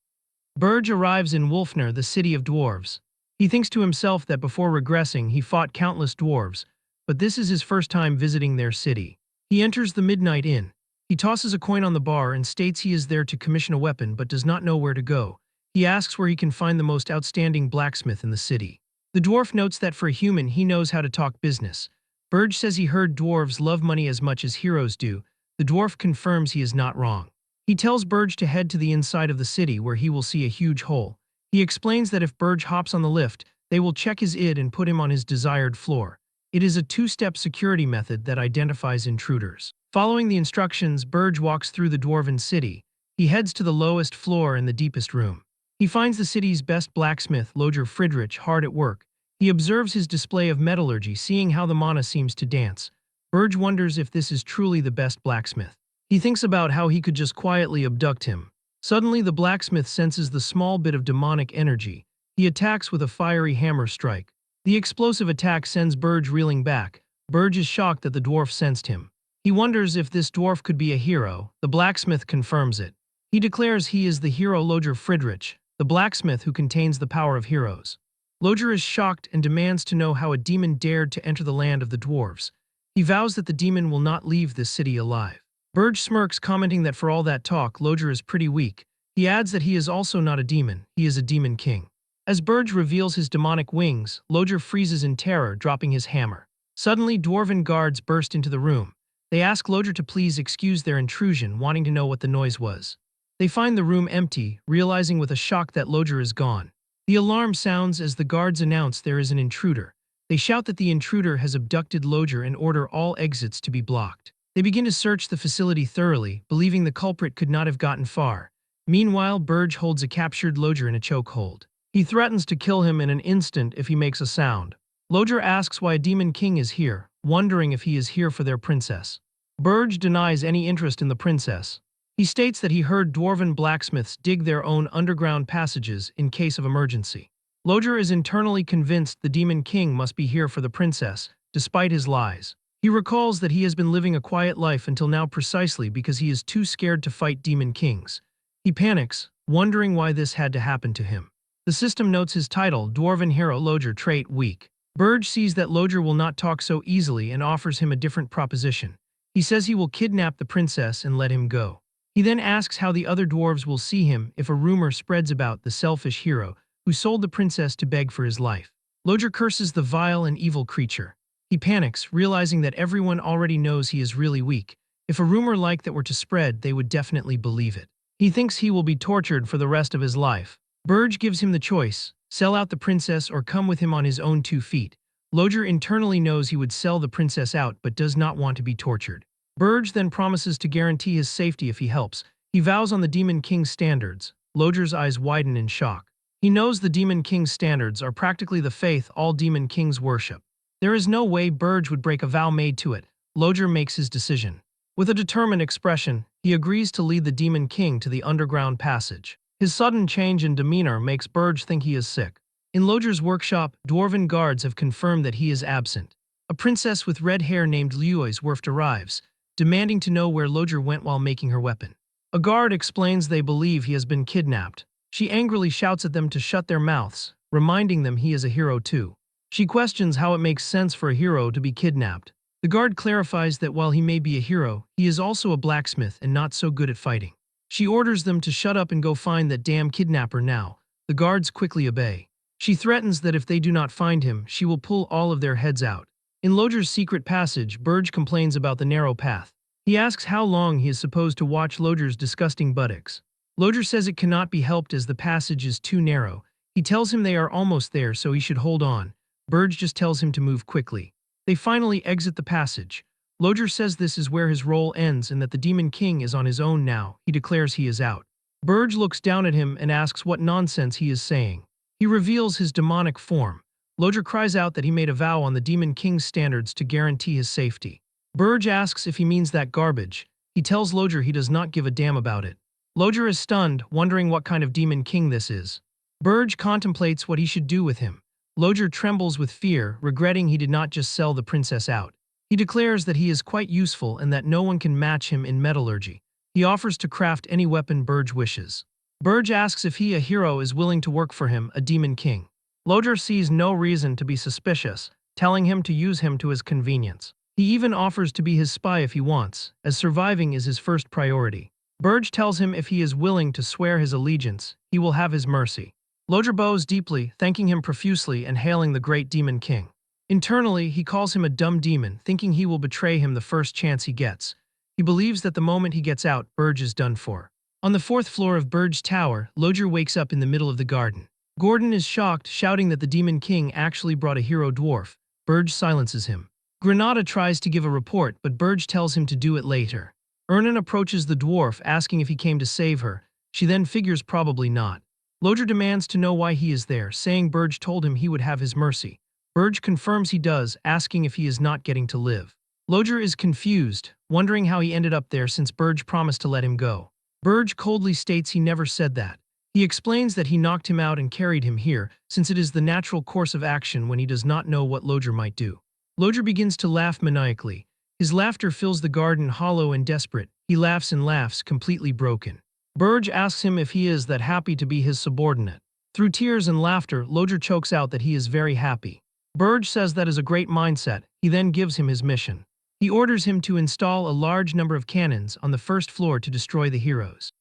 Burge arrives in Wolfner, the city of dwarves. He thinks to himself that before regressing, he fought countless dwarves, but this is his first time visiting their city. He enters the Midnight Inn. He tosses a coin on the bar and states he is there to commission a weapon but does not know where to go. He asks where he can find the most outstanding blacksmith in the city. The dwarf notes that for a human, he knows how to talk business. Burge says he heard dwarves love money as much as heroes do. The dwarf confirms he is not wrong. He tells Burge to head to the inside of the city where he will see a huge hole. He explains that if Burge hops on the lift, they will check his id and put him on his desired floor. It is a two-step security method that identifies intruders. Following the instructions, Burge walks through the dwarven city. He heads to the lowest floor in the deepest room. He finds the city's best blacksmith, Loger Friedrich, hard at work. He observes his display of metallurgy, seeing how the mana seems to dance. Burge wonders if this is truly the best blacksmith. He thinks about how he could just quietly abduct him. Suddenly, the blacksmith senses the small bit of demonic energy. He attacks with a fiery hammer strike. The explosive attack sends Burge reeling back. Burge is shocked that the dwarf sensed him. He wonders if this dwarf could be a hero. The blacksmith confirms it. He declares he is the hero Loger Friedrich, the blacksmith who contains the power of heroes. Loger is shocked and demands to know how a demon dared to enter the land of the dwarves. He vows that the demon will not leave this city alive. Burge smirks, commenting that for all that talk, Loger is pretty weak. He adds that he is also not a demon, he is a demon king. As Burge reveals his demonic wings, Loger freezes in terror, dropping his hammer. Suddenly, dwarven guards burst into the room. They ask Loger to please excuse their intrusion, wanting to know what the noise was. They find the room empty, realizing with a shock that Loger is gone. The alarm sounds as the guards announce there is an intruder. They shout that the intruder has abducted Loger and order all exits to be blocked. They begin to search the facility thoroughly, believing the culprit could not have gotten far. Meanwhile, Burge holds a captured Loger in a chokehold. He threatens to kill him in an instant if he makes a sound. Loger asks why a demon king is here, wondering if he is here for their princess. Burge denies any interest in the princess. He states that he heard dwarven blacksmiths dig their own underground passages in case of emergency. Loger is internally convinced the demon king must be here for the princess, despite his lies. He recalls that he has been living a quiet life until now precisely because he is too scared to fight demon kings. He panics, wondering why this had to happen to him. The system notes his title, Dwarven Hero Loger, trait weak. Burge sees that Lodger will not talk so easily and offers him a different proposition. He says he will kidnap the princess and let him go. He then asks how the other dwarves will see him if a rumor spreads about the selfish hero who sold the princess to beg for his life. Lodger curses the vile and evil creature. He panics, realizing that everyone already knows he is really weak. If a rumor like that were to spread, they would definitely believe it. He thinks he will be tortured for the rest of his life. Burge gives him the choice: sell out the princess or come with him on his own 2 feet. Lodger internally knows he would sell the princess out but does not want to be tortured. Burge then promises to guarantee his safety if he helps. He vows on the Demon King's standards. Lodger's eyes widen in shock. He knows the Demon King's standards are practically the faith all Demon Kings worship. There is no way Burge would break a vow made to it. Lodger makes his decision. With a determined expression, he agrees to lead the Demon King to the underground passage. His sudden change in demeanor makes Burge think he is sick. In Lodger's workshop, dwarven guards have confirmed that he is absent. A princess with red hair named Lioiswerft arrives, demanding to know where Lodger went while making her weapon. A guard explains they believe he has been kidnapped. She angrily shouts at them to shut their mouths, reminding them he is a hero too. She questions how it makes sense for a hero to be kidnapped. The guard clarifies that while he may be a hero, he is also a blacksmith and not so good at fighting. She orders them to shut up and go find that damn kidnapper now. The guards quickly obey. She threatens that if they do not find him, she will pull all of their heads out. In Lodger's secret passage, Burge complains about the narrow path. He asks how long he is supposed to watch Lodger's disgusting buttocks. Lodger says it cannot be helped as the passage is too narrow. He tells him they are almost there, so he should hold on. Burge just tells him to move quickly. They finally exit the passage. Lodger says this is where his role ends and that the Demon King is on his own now. He declares he is out. Burge looks down at him and asks what nonsense he is saying. He reveals his demonic form. Lodger cries out that he made a vow on the Demon King's standards to guarantee his safety. Burge asks if he means that garbage. He tells Lodger he does not give a damn about it. Lodger is stunned, wondering what kind of Demon King this is. Burge contemplates what he should do with him. Lodger trembles with fear, regretting he did not just sell the princess out. He declares that he is quite useful and that no one can match him in metallurgy. He offers to craft any weapon Burge wishes. Burge asks if he, a hero, is willing to work for him, a Demon King. Lodger sees no reason to be suspicious, telling him to use him to his convenience. He even offers to be his spy if he wants, as surviving is his first priority. Burge tells him if he is willing to swear his allegiance, he will have his mercy. Lodger bows deeply, thanking him profusely and hailing the great Demon King. Internally, he calls him a dumb demon, thinking he will betray him the first chance he gets. He believes that the moment he gets out, Burge is done for. On the 4th floor of Burge's tower, Lodger wakes up in the middle of the garden. Gordon is shocked, shouting that the Demon King actually brought a hero dwarf. Burge silences him. Granada tries to give a report, but Burge tells him to do it later. Ernan approaches the dwarf, asking if he came to save her. She then figures probably not. Lodger demands to know why he is there, saying Burge told him he would have his mercy. Burge confirms he does, asking if he is not getting to live. Lodger is confused, wondering how he ended up there since Burge promised to let him go. Burge coldly states he never said that. He explains that he knocked him out and carried him here, since it is the natural course of action when he does not know what Lodger might do. Lodger begins to laugh maniacally. His laughter fills the garden hollow and desperate. He laughs and laughs, completely broken. Burge asks him if he is that happy to be his subordinate. Through tears and laughter, Lodger chokes out that he is very happy. Burge says that is a great mindset. He then gives him his mission. He orders him to install a large number of cannons on the 1st floor to destroy the heroes.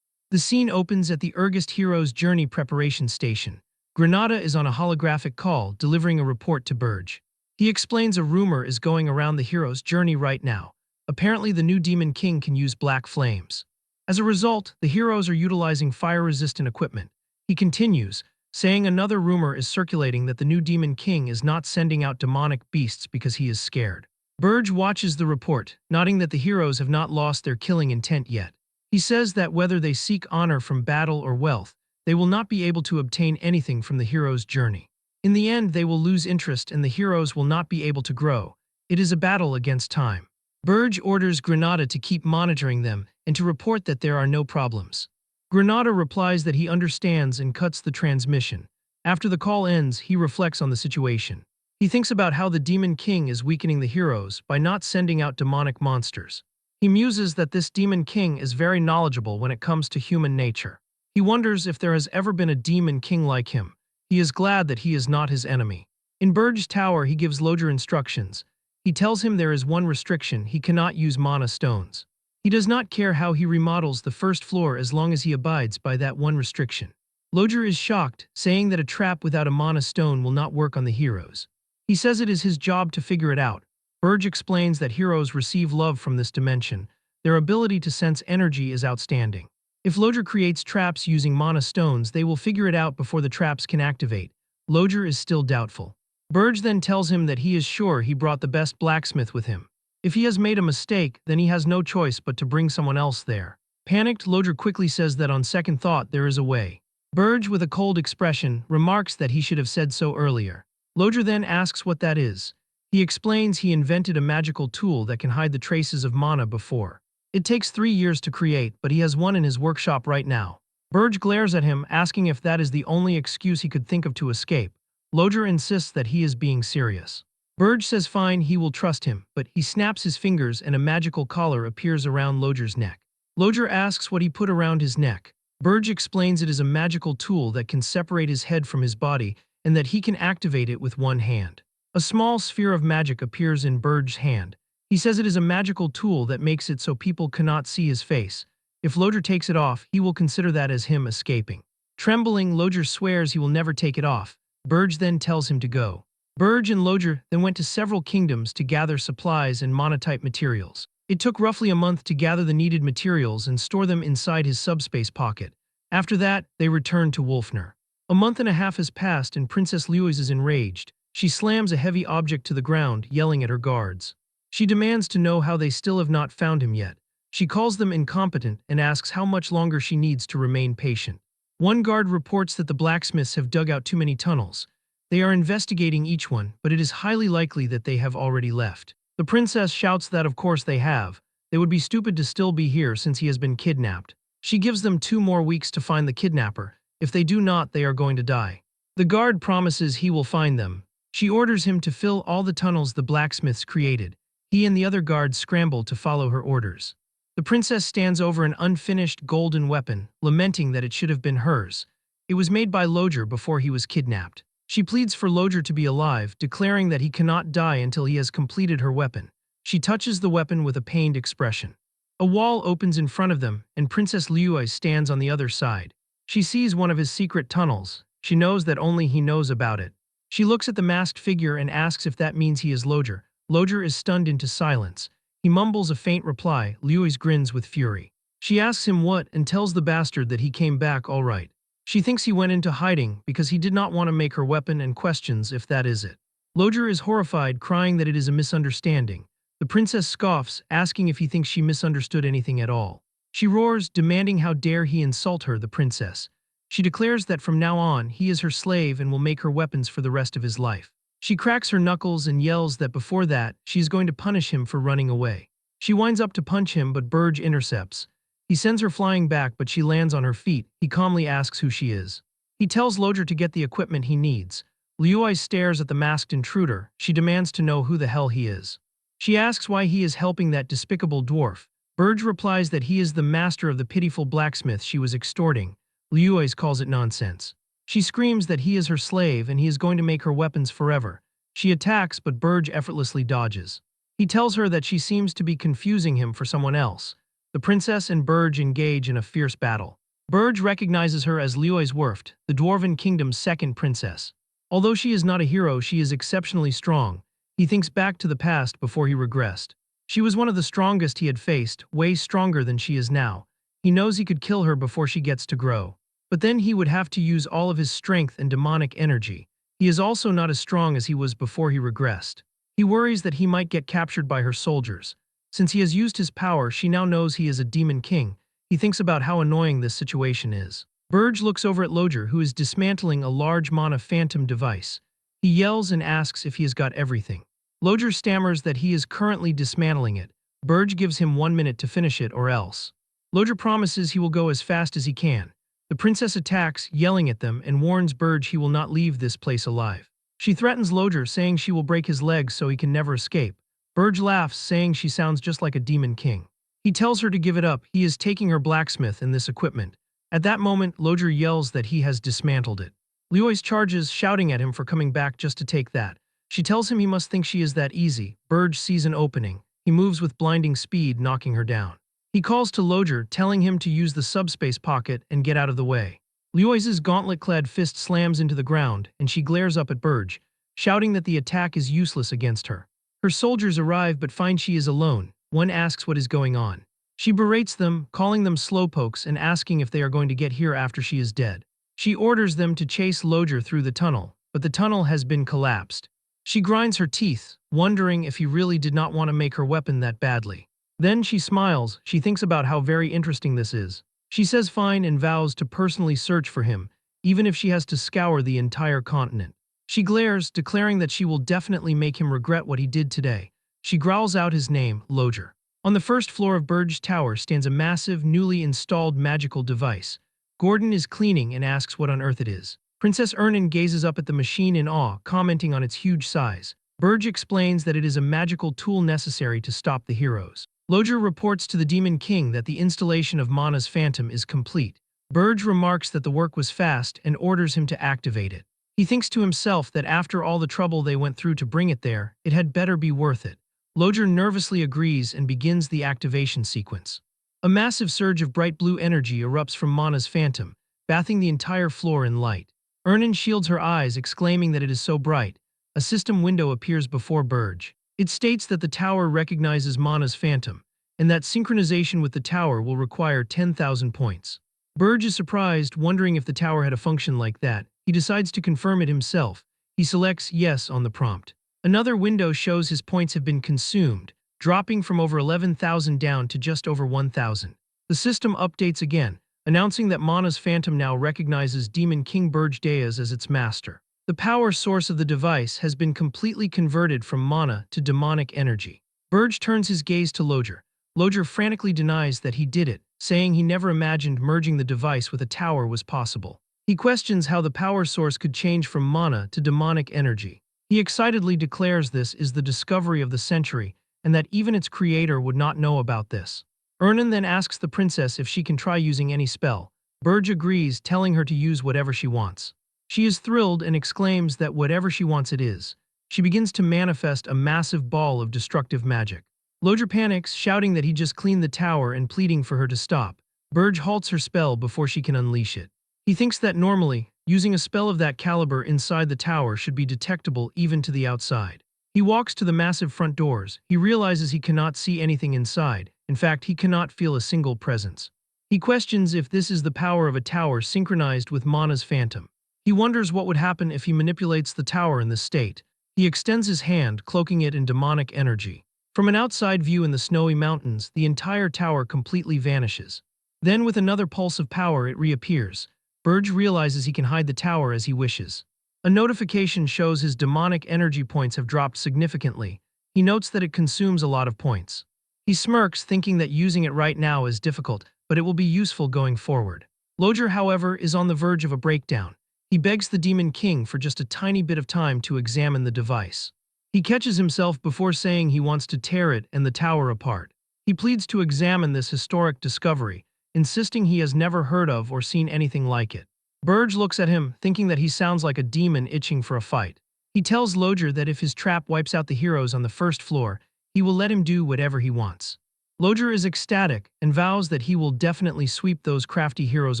The scene opens at the Ergist Heroes Journey Preparation Station. Granada is on a holographic call, delivering a report to Burge. He explains a rumor is going around the hero's journey right now. Apparently the new Demon King can use black flames. As a result, the heroes are utilizing fire-resistant equipment. He continues, saying another rumor is circulating that the new Demon King is not sending out demonic beasts because he is scared. Burge watches the report, noting that the heroes have not lost their killing intent yet. He says that whether they seek honor from battle or wealth, they will not be able to obtain anything from the hero's journey. In the end, they will lose interest and the heroes will not be able to grow. It is a battle against time. Burge orders Granada to keep monitoring them and to report that there are no problems. Granada replies that he understands and cuts the transmission. After the call ends, he reflects on the situation. He thinks about how the Demon King is weakening the heroes by not sending out demonic monsters. He muses that this Demon King is very knowledgeable when it comes to human nature. He wonders if there has ever been a Demon King like him. He is glad that he is not his enemy. In Burge's tower, he gives Loger instructions. He tells him there is one restriction: he cannot use mana stones. He does not care how he remodels the first floor as long as he abides by that one restriction. Loger is shocked, saying that a trap without a mana stone will not work on the heroes. He says it is his job to figure it out. Burge explains that heroes receive love from this dimension. Their ability to sense energy is outstanding. If Loger creates traps using mana stones, they will figure it out before the traps can activate. Loger is still doubtful. Burge then tells him that he is sure he brought the best blacksmith with him. If he has made a mistake, then he has no choice but to bring someone else there. Panicked, Loger quickly says that on second thought there is a way. Burge, with a cold expression, remarks that he should have said so earlier. Loger then asks what that is. He explains he invented a magical tool that can hide the traces of mana before. It takes 3 years to create, but he has one in his workshop right now. Burge glares at him, asking if that is the only excuse he could think of to escape. Loger insists that he is being serious. Burge says fine, he will trust him, but he snaps his fingers and a magical collar appears around Loger's neck. Loger asks what he put around his neck. Burge explains it is a magical tool that can separate his head from his body and that he can activate it with one hand. A small sphere of magic appears in Burge's hand. He says it is a magical tool that makes it so people cannot see his face. If Loger takes it off, he will consider that as him escaping. Trembling, Loger swears he will never take it off. Burge then tells him to go. Burge and Loger then went to several kingdoms to gather supplies and mana-type materials. It took roughly a month to gather the needed materials and store them inside his subspace pocket. After that, they returned to Wolfner. A month and a half has passed and Princess Lewis is enraged. She slams a heavy object to the ground, yelling at her guards. She demands to know how they still have not found him yet. She calls them incompetent and asks how much longer she needs to remain patient. One guard reports that the blacksmiths have dug out too many tunnels. They are investigating each one, but it is highly likely that they have already left. The princess shouts that of course they have. They would be stupid to still be here since he has been kidnapped. She gives them 2 more weeks to find the kidnapper. If they do not, they are going to die. The guard promises he will find them. She orders him to fill all the tunnels the blacksmiths created. He and the other guards scramble to follow her orders. The princess stands over an unfinished golden weapon, lamenting that it should have been hers. It was made by Loger before he was kidnapped. She pleads for Loger to be alive, declaring that he cannot die until he has completed her weapon. She touches the weapon with a pained expression. A wall opens in front of them, and Princess Liyue stands on the other side. She sees one of his secret tunnels. She knows that only he knows about it. She looks at the masked figure and asks if that means he is Loger. Loger is stunned into silence. He mumbles a faint reply. Liyue grins with fury. She asks him what and tells the bastard that he came back all right. She thinks he went into hiding because he did not want to make her weapon and questions if that is it. Loger is horrified, crying that it is a misunderstanding. The princess scoffs, asking if he thinks she misunderstood anything at all. She roars, demanding how dare he insult her, the princess. She declares that from now on, he is her slave and will make her weapons for the rest of his life. She cracks her knuckles and yells that before that, she is going to punish him for running away. She winds up to punch him, but Burge intercepts. He sends her flying back, but she lands on her feet. He calmly asks who she is. He tells Loger to get the equipment he needs. Liyue stares at the masked intruder. She demands to know who the hell he is. She asks why he is helping that despicable dwarf. Burge replies that he is the master of the pitiful blacksmith she was extorting. Liyue calls it nonsense. She screams that he is her slave and he is going to make her weapons forever. She attacks, but Burge effortlessly dodges. He tells her that she seems to be confusing him for someone else. The princess and Burge engage in a fierce battle. Burge recognizes her as Liyue Werft, the Dwarven Kingdom's second princess. Although she is not a hero, she is exceptionally strong. He thinks back to the past before he regressed. She was one of the strongest he had faced, way stronger than she is now. He knows he could kill her before she gets to grow. But then he would have to use all of his strength and demonic energy. He is also not as strong as he was before he regressed. He worries that he might get captured by her soldiers. Since he has used his power, she now knows he is a demon king. He thinks about how annoying this situation is. Burge looks over at Loger, who is dismantling a large mana phantom device. He yells and asks if he has got everything. Loger stammers that he is currently dismantling it. Burge gives him 1 minute to finish it or else. Loger promises he will go as fast as he can. The princess attacks, yelling at them, and warns Burge he will not leave this place alive. She threatens Loger, saying she will break his legs so he can never escape. Burge laughs, saying she sounds just like a demon king. He tells her to give it up. He is taking her blacksmith and this equipment. At that moment, Loger yells that he has dismantled it. Liyue's charges, shouting at him for coming back just to take that. She tells him he must think she is that easy. Burge sees an opening. He moves with blinding speed, knocking her down. He calls to Loger, telling him to use the subspace pocket and get out of the way. Liyue's gauntlet-clad fist slams into the ground, and she glares up at Burge, shouting that the attack is useless against her. Her soldiers arrive but find she is alone. One asks what is going on. She berates them, calling them slowpokes and asking if they are going to get here after she is dead. She orders them to chase Loger through the tunnel, but the tunnel has been collapsed. She grinds her teeth, wondering if he really did not want to make her weapon that badly. Then she smiles. She thinks about how very interesting this is. She says fine and vows to personally search for him, even if she has to scour the entire continent. She glares, declaring that she will definitely make him regret what he did today. She growls out his name, Loger. On the first floor of Burge Tower stands a massive, newly installed magical device. Gordon is cleaning and asks what on earth it is. Princess Ernan gazes up at the machine in awe, commenting on its huge size. Burge explains that it is a magical tool necessary to stop the heroes. Loger reports to the Demon King that the installation of Mana's Phantom is complete. Burge remarks that the work was fast and orders him to activate it. He thinks to himself that after all the trouble they went through to bring it there, it had better be worth it. Loger nervously agrees and begins the activation sequence. A massive surge of bright blue energy erupts from Mana's Phantom, bathing the entire floor in light. Ernan shields her eyes, exclaiming that it is so bright. A system window appears before Burge. It states that the tower recognizes Mana's Phantom, and that synchronization with the tower will require 10,000 points. Burge is surprised, wondering if the tower had a function like that. He decides to confirm it himself. He selects yes on the prompt. Another window shows his points have been consumed, dropping from over 11,000 down to just over 1,000. The system updates again, announcing that Mana's Phantom now recognizes Demon King Burge Deas as its master. The power source of the device has been completely converted from mana to demonic energy. Burge turns his gaze to Loger. Loger frantically denies that he did it, saying he never imagined merging the device with a tower was possible. He questions how the power source could change from mana to demonic energy. He excitedly declares this is the discovery of the century, and that even its creator would not know about this. Ernan then asks the princess if she can try using any spell. Burge agrees, telling her to use whatever she wants. She is thrilled and exclaims that whatever she wants it is. She begins to manifest a massive ball of destructive magic. Loger panics, shouting that he just cleaned the tower and pleading for her to stop. Burge halts her spell before she can unleash it. He thinks that normally, using a spell of that caliber inside the tower should be detectable even to the outside. He walks to the massive front doors. He realizes he cannot see anything inside. In fact, he cannot feel a single presence. He questions if this is the power of a tower synchronized with Mana's Phantom. He wonders what would happen if he manipulates the tower in this state. He extends his hand, cloaking it in demonic energy. From an outside view in the snowy mountains, the entire tower completely vanishes. Then with another pulse of power it reappears. Burge realizes he can hide the tower as he wishes. A notification shows his demonic energy points have dropped significantly. He notes that it consumes a lot of points. He smirks, thinking that using it right now is difficult, but it will be useful going forward. Loger, however, is on the verge of a breakdown. He begs the Demon King for just a tiny bit of time to examine the device. He catches himself before saying he wants to tear it and the tower apart. He pleads to examine this historic discovery, insisting he has never heard of or seen anything like it. Burge looks at him, thinking that he sounds like a demon itching for a fight. He tells Loger that if his trap wipes out the heroes on the first floor, he will let him do whatever he wants. Loger is ecstatic and vows that he will definitely sweep those crafty heroes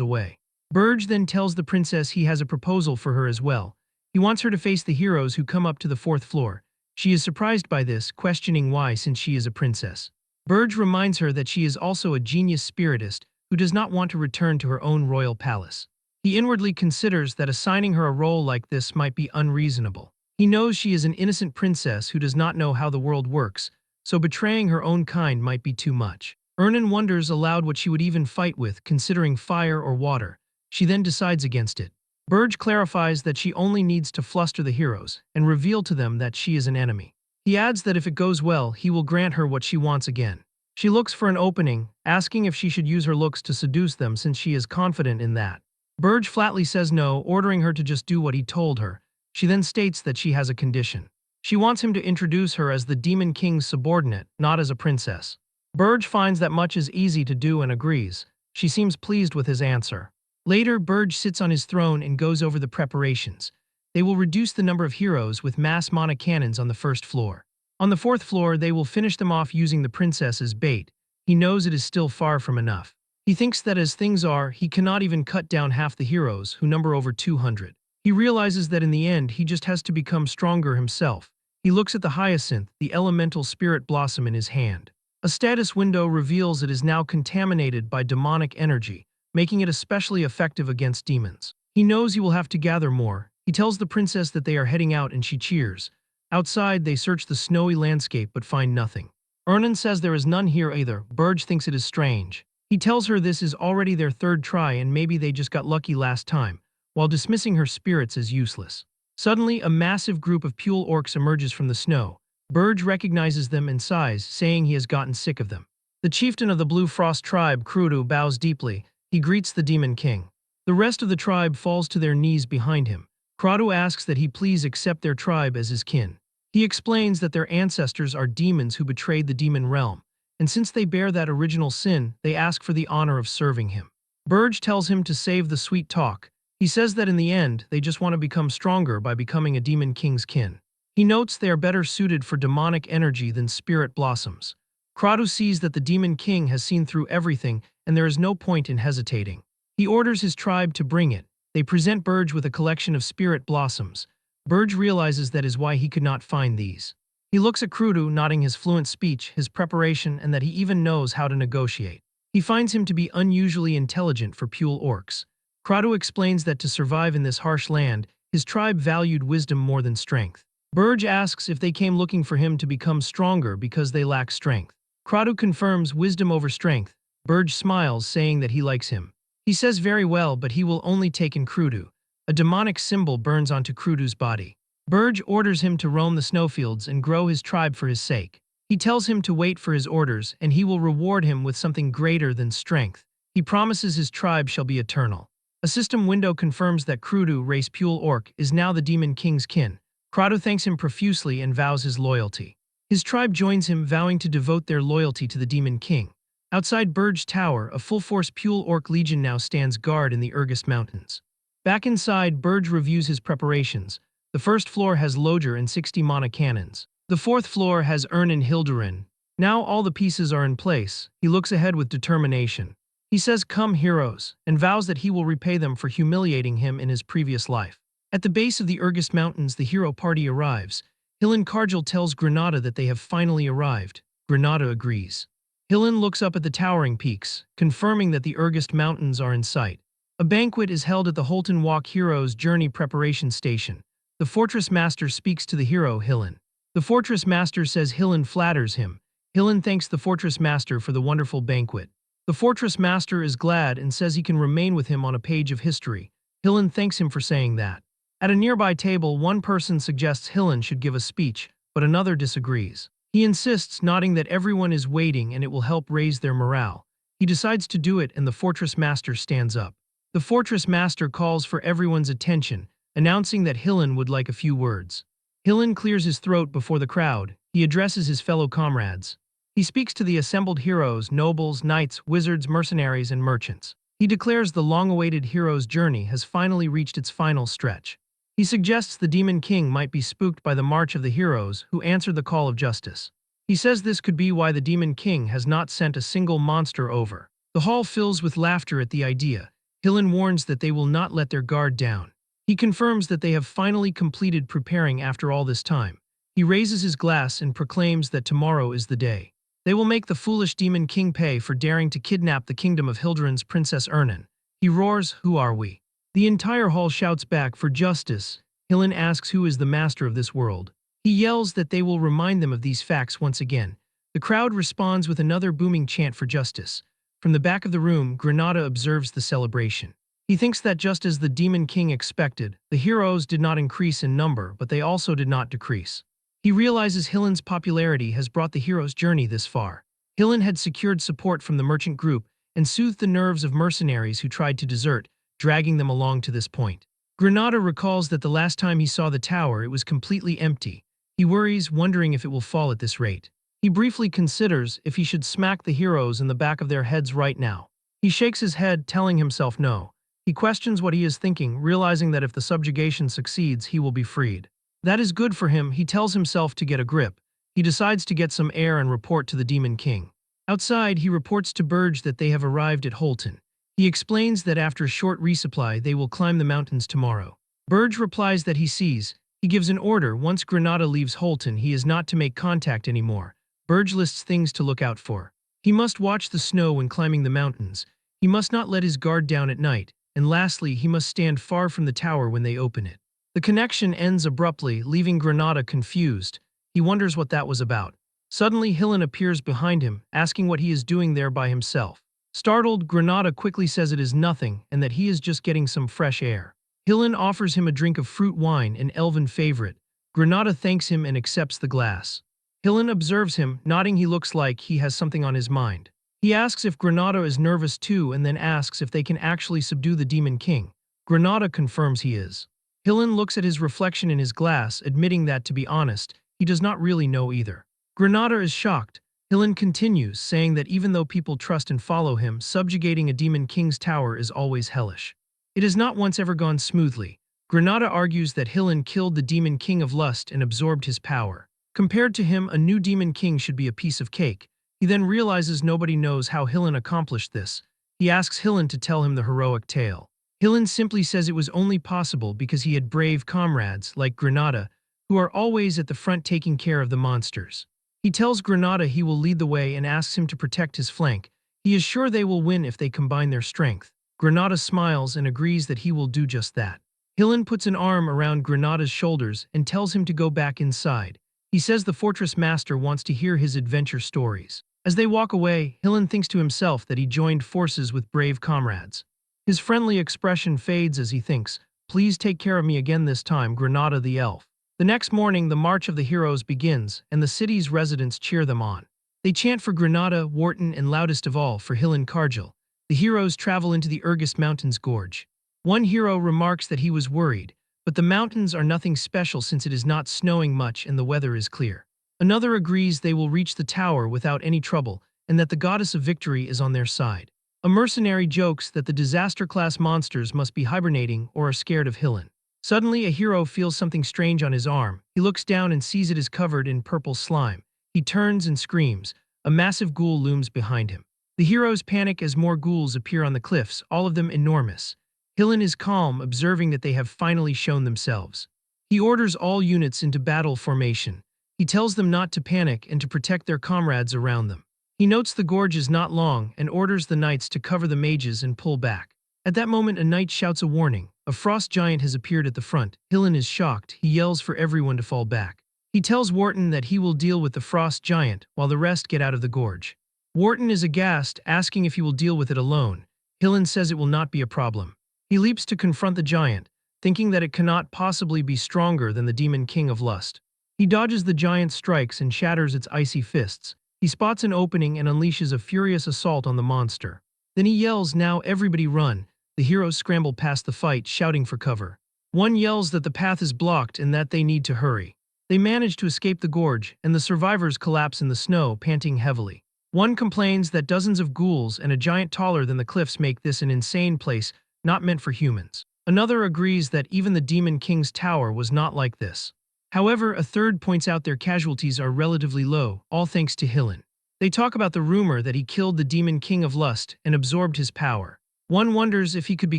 away. Burge then tells the princess he has a proposal for her as well. He wants her to face the heroes who come up to the fourth floor. She is surprised by this, questioning why since she is a princess. Burge reminds her that she is also a genius spiritist who does not want to return to her own royal palace. He inwardly considers that assigning her a role like this might be unreasonable. He knows she is an innocent princess who does not know how the world works, so betraying her own kind might be too much. Ernan wonders aloud what she would even fight with, considering fire or water. She then decides against it. Burge clarifies that she only needs to fluster the heroes and reveal to them that she is an enemy. He adds that if it goes well, he will grant her what she wants again. She looks for an opening, asking if she should use her looks to seduce them since she is confident in that. Burge flatly says no, ordering her to just do what he told her. She then states that she has a condition. She wants him to introduce her as the Demon King's subordinate, not as a princess. Burge finds that much is easy to do and agrees. She seems pleased with his answer. Later, Burge sits on his throne and goes over the preparations. They will reduce the number of heroes with mass mana cannons on the first floor. On the fourth floor, they will finish them off using the princess as bait. He knows it is still far from enough. He thinks that as things are, he cannot even cut down half the heroes, who number over 200. He realizes that in the end, he just has to become stronger himself. He looks at the hyacinth, the elemental spirit blossom in his hand. A status window reveals it is now contaminated by demonic energy, making it especially effective against demons. He knows he will have to gather more. He tells the princess that they are heading out and she cheers. Outside, they search the snowy landscape but find nothing. Ernan says there is none here either. Burge thinks it is strange. He tells her this is already their third try and maybe they just got lucky last time, while dismissing her spirits as useless. Suddenly, a massive group of Pule orcs emerges from the snow. Burge recognizes them and sighs, saying he has gotten sick of them. The chieftain of the Blue Frost tribe, Krudu, bows deeply. He greets the Demon King. The rest of the tribe falls to their knees behind him. Krudu asks that he please accept their tribe as his kin. He explains that their ancestors are demons who betrayed the demon realm, and since they bear that original sin, they ask for the honor of serving him. Burge tells him to save the sweet talk. He says that in the end, they just want to become stronger by becoming a demon king's kin. He notes they are better suited for demonic energy than spirit blossoms. Krudu sees that the demon king has seen through everything and there is no point in hesitating. He orders his tribe to bring it. They present Burge with a collection of spirit blossoms. Burge realizes that is why he could not find these. He looks at Krudu, nodding his fluent speech, his preparation, and that he even knows how to negotiate. He finds him to be unusually intelligent for Pule orcs. Krudu explains that to survive in this harsh land, his tribe valued wisdom more than strength. Burge asks if they came looking for him to become stronger because they lack strength. Krudu confirms wisdom over strength. Burge smiles, saying that he likes him. He says very well, but he will only take in Krudu. A demonic symbol burns onto Krudu's body. Burge orders him to roam the snowfields and grow his tribe for his sake. He tells him to wait for his orders, and he will reward him with something greater than strength. He promises his tribe shall be eternal. A system window confirms that Krudu, race Pule orc, is now the demon king's kin. Krudu thanks him profusely and vows his loyalty. His tribe joins him, vowing to devote their loyalty to the demon king. Outside Burge Tower, a full-force Pule orc legion now stands guard in the Urgist Mountains. Back inside, Burge reviews his preparations. The first floor has Loger and 60 mana cannons. The fourth floor has Ern and Hilderin. Now all the pieces are in place. He looks ahead with determination. He says, "Come, heroes," and vows that he will repay them for humiliating him in his previous life. At the base of the Urgist Mountains, the hero party arrives. Hillen Cargill tells Granada that they have finally arrived. Granada agrees. Hillen looks up at the towering peaks, confirming that the Urgist Mountains are in sight. A banquet is held at the Holton Walk Heroes Journey Preparation Station. The Fortress Master speaks to the hero, Hillen. The Fortress Master says Hillen flatters him. Hillen thanks the Fortress Master for the wonderful banquet. The Fortress Master is glad and says he can remain with him on a page of history. Hillen thanks him for saying that. At a nearby table, one person suggests Hillen should give a speech, but another disagrees. He insists, nodding that everyone is waiting and it will help raise their morale. He decides to do it and the Fortress Master stands up. The Fortress Master calls for everyone's attention, announcing that Hillen would like a few words. Hillen clears his throat before the crowd. He addresses his fellow comrades. He speaks to the assembled heroes, nobles, knights, wizards, mercenaries, and merchants. He declares the long-awaited hero's journey has finally reached its final stretch. He suggests the Demon King might be spooked by the march of the heroes who answered the call of justice. He says this could be why the Demon King has not sent a single monster over. The hall fills with laughter at the idea. Hillen warns that they will not let their guard down. He confirms that they have finally completed preparing after all this time. He raises his glass and proclaims that tomorrow is the day. They will make the foolish Demon King pay for daring to kidnap the kingdom of Hilderin's Princess Ernan. He roars, "Who are we?" The entire hall shouts back for justice. Hillen asks who is the master of this world. He yells that they will remind them of these facts once again. The crowd responds with another booming chant for justice. From the back of the room, Granada observes the celebration. He thinks that just as the Demon King expected, the heroes did not increase in number, but they also did not decrease. He realizes Hillen's popularity has brought the hero's journey this far. Hillen had secured support from the merchant group and soothed the nerves of mercenaries who tried to desert, dragging them along to this point. Granada recalls that the last time he saw the tower, it was completely empty. He worries, wondering if it will fall at this rate. He briefly considers if he should smack the heroes in the back of their heads right now. He shakes his head, telling himself no. He questions what he is thinking, realizing that if the subjugation succeeds, he will be freed. That is good for him, he tells himself to get a grip. He decides to get some air and report to the Demon King. Outside, he reports to Burge that they have arrived at Holton. He explains that after a short resupply, they will climb the mountains tomorrow. Burge replies that he sees. He gives an order: once Granada leaves Holton, he is not to make contact anymore. Burge lists things to look out for. He must watch the snow when climbing the mountains. He must not let his guard down at night. And lastly, he must stand far from the tower when they open it. The connection ends abruptly, leaving Granada confused. He wonders what that was about. Suddenly, Hillen appears behind him, asking what he is doing there by himself. Startled, Granada quickly says it is nothing and that he is just getting some fresh air. Hillen offers him a drink of fruit wine, an elven favorite. Granada thanks him and accepts the glass. Hillen observes him, nodding. He looks like he has something on his mind. He asks if Granada is nervous too and then asks if they can actually subdue the Demon King. Granada confirms he is. Hillen looks at his reflection in his glass, admitting that, to be honest, he does not really know either. Granada is shocked. Hillen continues, saying that even though people trust and follow him, subjugating a Demon King's tower is always hellish. It has not once ever gone smoothly. Granada argues that Hillen killed the Demon King of Lust and absorbed his power. Compared to him, a new Demon King should be a piece of cake. He then realizes nobody knows how Hillen accomplished this. He asks Hillen to tell him the heroic tale. Hillen simply says it was only possible because he had brave comrades, like Granada, who are always at the front taking care of the monsters. He tells Granada he will lead the way and asks him to protect his flank. He is sure they will win if they combine their strength. Granada smiles and agrees that he will do just that. Hillen puts an arm around Granada's shoulders and tells him to go back inside. He says the fortress master wants to hear his adventure stories. As they walk away, Hillen thinks to himself that he joined forces with brave comrades. His friendly expression fades as he thinks, "Please take care of me again this time, Granada the elf." The next morning, the March of the Heroes begins, and the city's residents cheer them on. They chant for Granada, Wharton, and loudest of all, for Hillen Cargill. The heroes travel into the Urgest Mountains Gorge. One hero remarks that he was worried, but the mountains are nothing special since it is not snowing much and the weather is clear. Another agrees they will reach the tower without any trouble, and that the goddess of victory is on their side. A mercenary jokes that the disaster-class monsters must be hibernating or are scared of Hillen. Suddenly, a hero feels something strange on his arm. He looks down and sees it is covered in purple slime. He turns and screams. A massive ghoul looms behind him. The heroes panic as more ghouls appear on the cliffs, all of them enormous. Hillen is calm, observing that they have finally shown themselves. He orders all units into battle formation. He tells them not to panic and to protect their comrades around them. He notes the gorge is not long and orders the knights to cover the mages and pull back. At that moment, a knight shouts a warning. A frost giant has appeared at the front. Hillen is shocked. He yells for everyone to fall back. He tells Wharton that he will deal with the frost giant while the rest get out of the gorge. Wharton is aghast, asking if he will deal with it alone. Hillen says it will not be a problem. He leaps to confront the giant, thinking that it cannot possibly be stronger than the Demon King of Lust. He dodges the giant's strikes and shatters its icy fists. He spots an opening and unleashes a furious assault on the monster. Then he yells, "Now everybody run!" The heroes scramble past the fight, shouting for cover. One yells that the path is blocked and that they need to hurry. They manage to escape the gorge, and the survivors collapse in the snow, panting heavily. One complains that dozens of ghouls and a giant taller than the cliffs make this an insane place, not meant for humans. Another agrees that even the Demon King's tower was not like this. However, a third points out their casualties are relatively low, all thanks to Hillen. They talk about the rumor that he killed the Demon King of Lust and absorbed his power. One wonders if he could be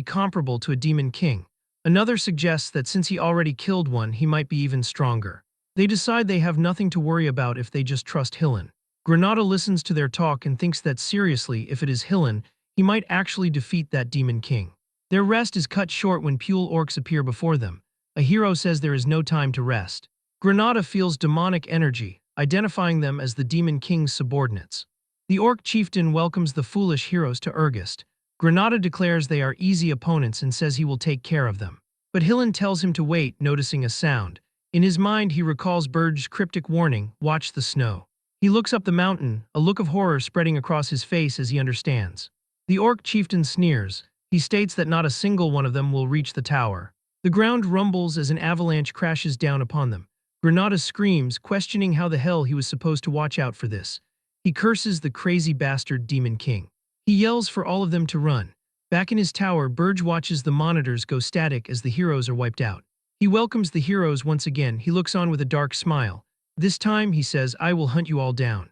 comparable to a Demon King. Another suggests that since he already killed one, he might be even stronger. They decide they have nothing to worry about if they just trust Hillen. Granada listens to their talk and thinks that seriously, if it is Hillen, he might actually defeat that Demon King. Their rest is cut short when Pule orcs appear before them. A hero says there is no time to rest. Granada feels demonic energy, identifying them as the Demon King's subordinates. The orc chieftain welcomes the foolish heroes to Urgest. Granada declares they are easy opponents and says he will take care of them. But Hillen tells him to wait, noticing a sound. In his mind, he recalls Burge's cryptic warning, "Watch the snow." He looks up the mountain, a look of horror spreading across his face as he understands. The orc chieftain sneers. He states that not a single one of them will reach the tower. The ground rumbles as an avalanche crashes down upon them. Granada screams, questioning how the hell he was supposed to watch out for this. He curses the crazy bastard Demon King. He yells for all of them to run. Back in his tower, Burge watches the monitors go static as the heroes are wiped out. He welcomes the heroes once again. He looks on with a dark smile. This time, he says, I will hunt you all down.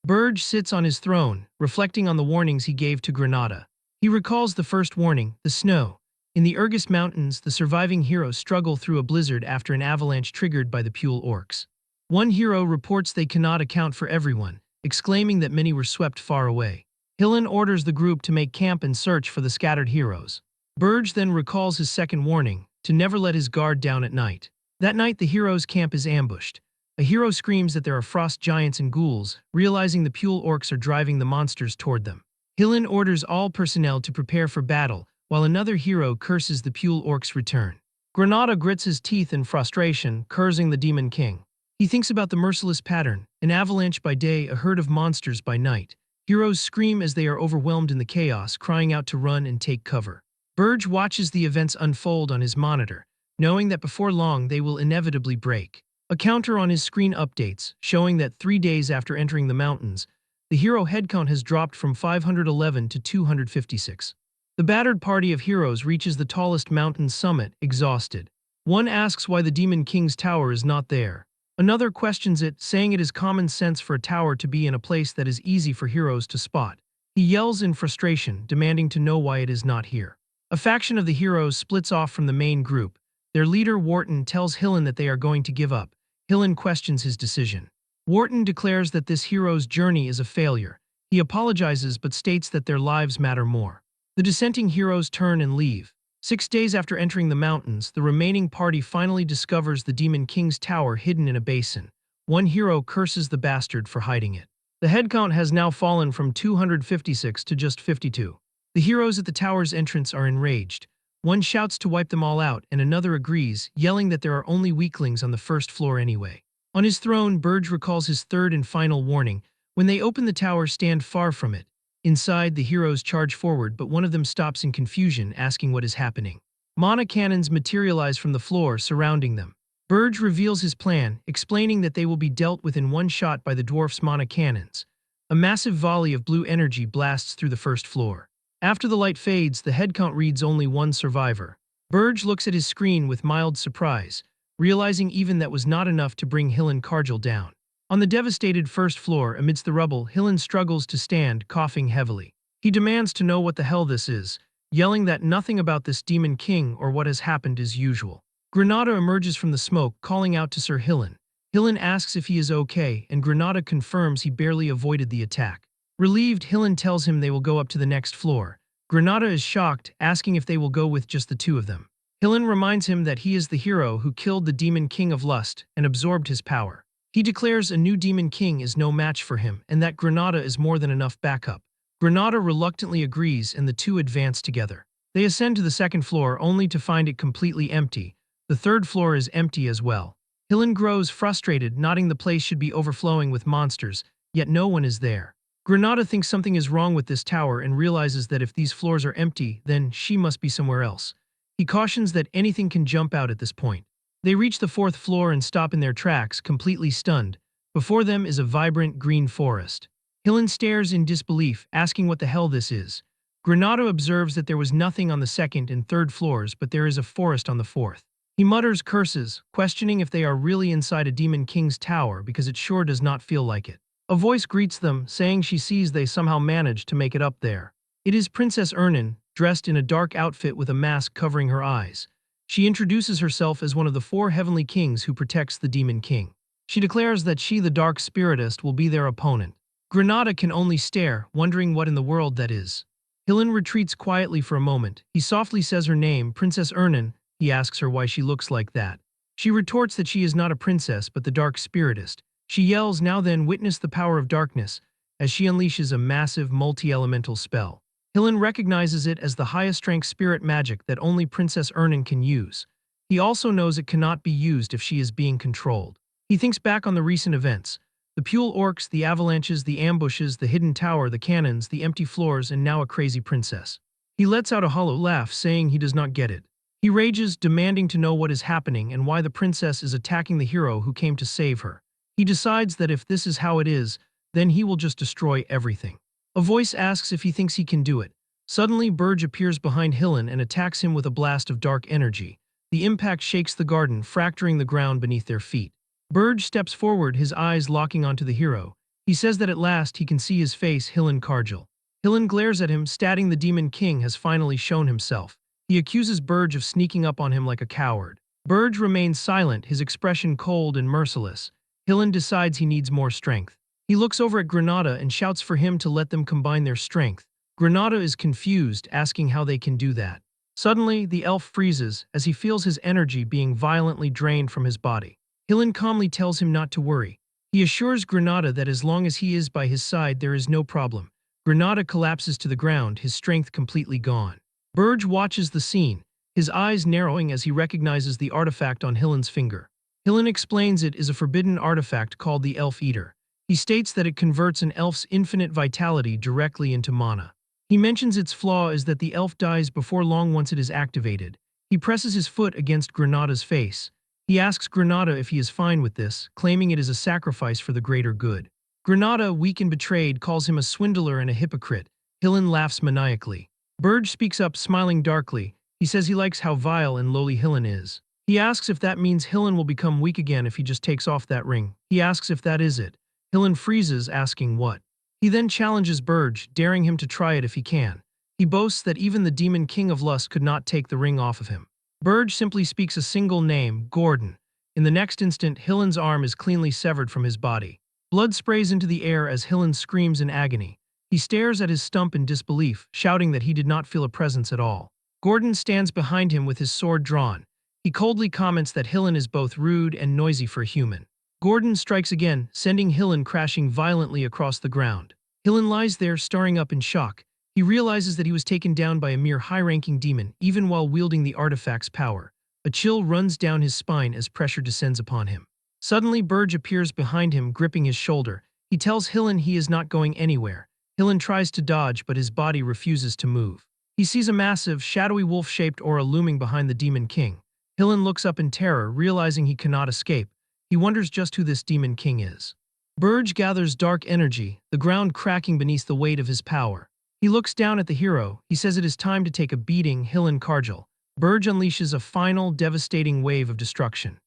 Burge sits on his throne, reflecting on the warnings he gave to Granada. He recalls the first warning, the snow. In the Urgus Mountains, the surviving heroes struggle through a blizzard after an avalanche triggered by the Pule orcs. One hero reports they cannot account for everyone, exclaiming that many were swept far away. Hillen orders the group to make camp and search for the scattered heroes. Burge then recalls his second warning, to never let his guard down at night. That night, the heroes' camp is ambushed. A hero screams that there are frost giants and ghouls, realizing the Pule orcs are driving the monsters toward them. Hillen orders all personnel to prepare for battle, while another hero curses the Pule orcs' return. Granada grits his teeth in frustration, cursing the Demon King. He thinks about the merciless pattern, an avalanche by day, a herd of monsters by night. Heroes scream as they are overwhelmed in the chaos, crying out to run and take cover. Burge watches the events unfold on his monitor, knowing that before long they will inevitably break. A counter on his screen updates, showing that 3 days after entering the mountains, the hero headcount has dropped from 511 to 256. The battered party of heroes reaches the tallest mountain summit, exhausted. One asks why the Demon King's tower is not there. Another questions it, saying it is common sense for a tower to be in a place that is easy for heroes to spot. He yells in frustration, demanding to know why it is not here. A faction of the heroes splits off from the main group. Their leader, Wharton, tells Hillen that they are going to give up. Hillen questions his decision. Wharton declares that this hero's journey is a failure. He apologizes but states that their lives matter more. The dissenting heroes turn and leave. 6 days after entering the mountains, the remaining party finally discovers the Demon King's tower hidden in a basin. One hero curses the bastard for hiding it. The headcount has now fallen from 256 to just 52. The heroes at the tower's entrance are enraged. One shouts to wipe them all out, and another agrees, yelling that there are only weaklings on the first floor anyway. On his throne, Burge recalls his third and final warning. When they open the tower, stand far from it. Inside, the heroes charge forward, but one of them stops in confusion, asking what is happening. Mana cannons materialize from the floor, surrounding them. Burge reveals his plan, explaining that they will be dealt with in one shot by the dwarf's mana cannons. A massive volley of blue energy blasts through the first floor. After the light fades, the headcount reads only one survivor. Burge looks at his screen with mild surprise, realizing even that was not enough to bring Hillen Cargill down. On the devastated first floor, amidst the rubble, Hillen struggles to stand, coughing heavily. He demands to know what the hell this is, yelling that nothing about this Demon King or what has happened is usual. Granada emerges from the smoke, calling out to Sir Hillen. Hillen asks if he is okay, and Granada confirms he barely avoided the attack. Relieved, Hillen tells him they will go up to the next floor. Granada is shocked, asking if they will go with just the two of them. Hillen reminds him that he is the hero who killed the Demon King of Lust and absorbed his power. He declares a new Demon King is no match for him and that Granada is more than enough backup. Granada reluctantly agrees and the two advance together. They ascend to the second floor only to find it completely empty. The third floor is empty as well. Hillen grows frustrated, nodding the place should be overflowing with monsters, yet no one is there. Granada thinks something is wrong with this tower and realizes that if these floors are empty, then she must be somewhere else. He cautions that anything can jump out at this point. They reach the fourth floor and stop in their tracks, completely stunned. Before them is a vibrant green forest. Hillen stares in disbelief, asking what the hell this is. Granada observes that there was nothing on the second and third floors, but there is a forest on the fourth. He mutters curses, questioning if they are really inside a Demon King's tower because it sure does not feel like it. A voice greets them, saying she sees they somehow managed to make it up there. It is Princess Ernan, dressed in a dark outfit with a mask covering her eyes. She introduces herself as one of the 4 heavenly kings who protects the Demon King. She declares that she, the Dark Spiritist, will be their opponent. Granada can only stare, wondering what in the world that is. Hillen retreats quietly for a moment. He softly says her name, Princess Ernan. He asks her why she looks like that. She retorts that she is not a princess but the Dark Spiritist. She yells, "Now then, witness the power of darkness," as she unleashes a massive multi-elemental spell. Hillen recognizes it as the highest-strength spirit magic that only Princess Ernan can use. He also knows it cannot be used if she is being controlled. He thinks back on the recent events. The Pule orcs, the avalanches, the ambushes, the hidden tower, the cannons, the empty floors, and now a crazy princess. He lets out a hollow laugh, saying he does not get it. He rages, demanding to know what is happening and why the princess is attacking the hero who came to save her. He decides that if this is how it is, then he will just destroy everything. A voice asks if he thinks he can do it. Suddenly, Burge appears behind Hillen and attacks him with a blast of dark energy. The impact shakes the garden, fracturing the ground beneath their feet. Burge steps forward, his eyes locking onto the hero. He says that at last he can see his face, Hillen Kargil. Hillen glares at him, stating the Demon King has finally shown himself. He accuses Burge of sneaking up on him like a coward. Burge remains silent, his expression cold and merciless. Hillen decides he needs more strength. He looks over at Granada and shouts for him to let them combine their strength. Granada is confused, asking how they can do that. Suddenly, the elf freezes as he feels his energy being violently drained from his body. Hillen calmly tells him not to worry. He assures Granada that as long as he is by his side, there is no problem. Granada collapses to the ground, his strength completely gone. Burge watches the scene, his eyes narrowing as he recognizes the artifact on Hillen's finger. Hillen explains it is a forbidden artifact called the Elf Eater. He states that it converts an elf's infinite vitality directly into mana. He mentions its flaw is that the elf dies before long once it is activated. He presses his foot against Granada's face. He asks Granada if he is fine with this, claiming it is a sacrifice for the greater good. Granada, weak and betrayed, calls him a swindler and a hypocrite. Hillen laughs maniacally. Burge speaks up, smiling darkly. He says he likes how vile and lowly Hillen is. He asks if that means Hillen will become weak again if he just takes off that ring. He asks if that is it. Hillen freezes, asking what. He then challenges Burge, daring him to try it if he can. He boasts that even the Demon King of Lust could not take the ring off of him. Burge simply speaks a single name, Gordon. In the next instant, Hillen's arm is cleanly severed from his body. Blood sprays into the air as Hillen screams in agony. He stares at his stump in disbelief, shouting that he did not feel a presence at all. Gordon stands behind him with his sword drawn. He coldly comments that Hillen is both rude and noisy for a human. Gordon strikes again, sending Hillen crashing violently across the ground. Hillen lies there, staring up in shock. He realizes that he was taken down by a mere high-ranking demon, even while wielding the artifact's power. A chill runs down his spine as pressure descends upon him. Suddenly, Burge appears behind him, gripping his shoulder. He tells Hillen he is not going anywhere. Hillen tries to dodge, but his body refuses to move. He sees a massive, shadowy wolf-shaped aura looming behind the Demon King. Hillen looks up in terror, realizing he cannot escape. He wonders just who this Demon King is. Burge gathers dark energy, the ground cracking beneath the weight of his power. He looks down at the hero. He says it is time to take a beating, Hillen Kargil. Burge unleashes a final, devastating wave of destruction.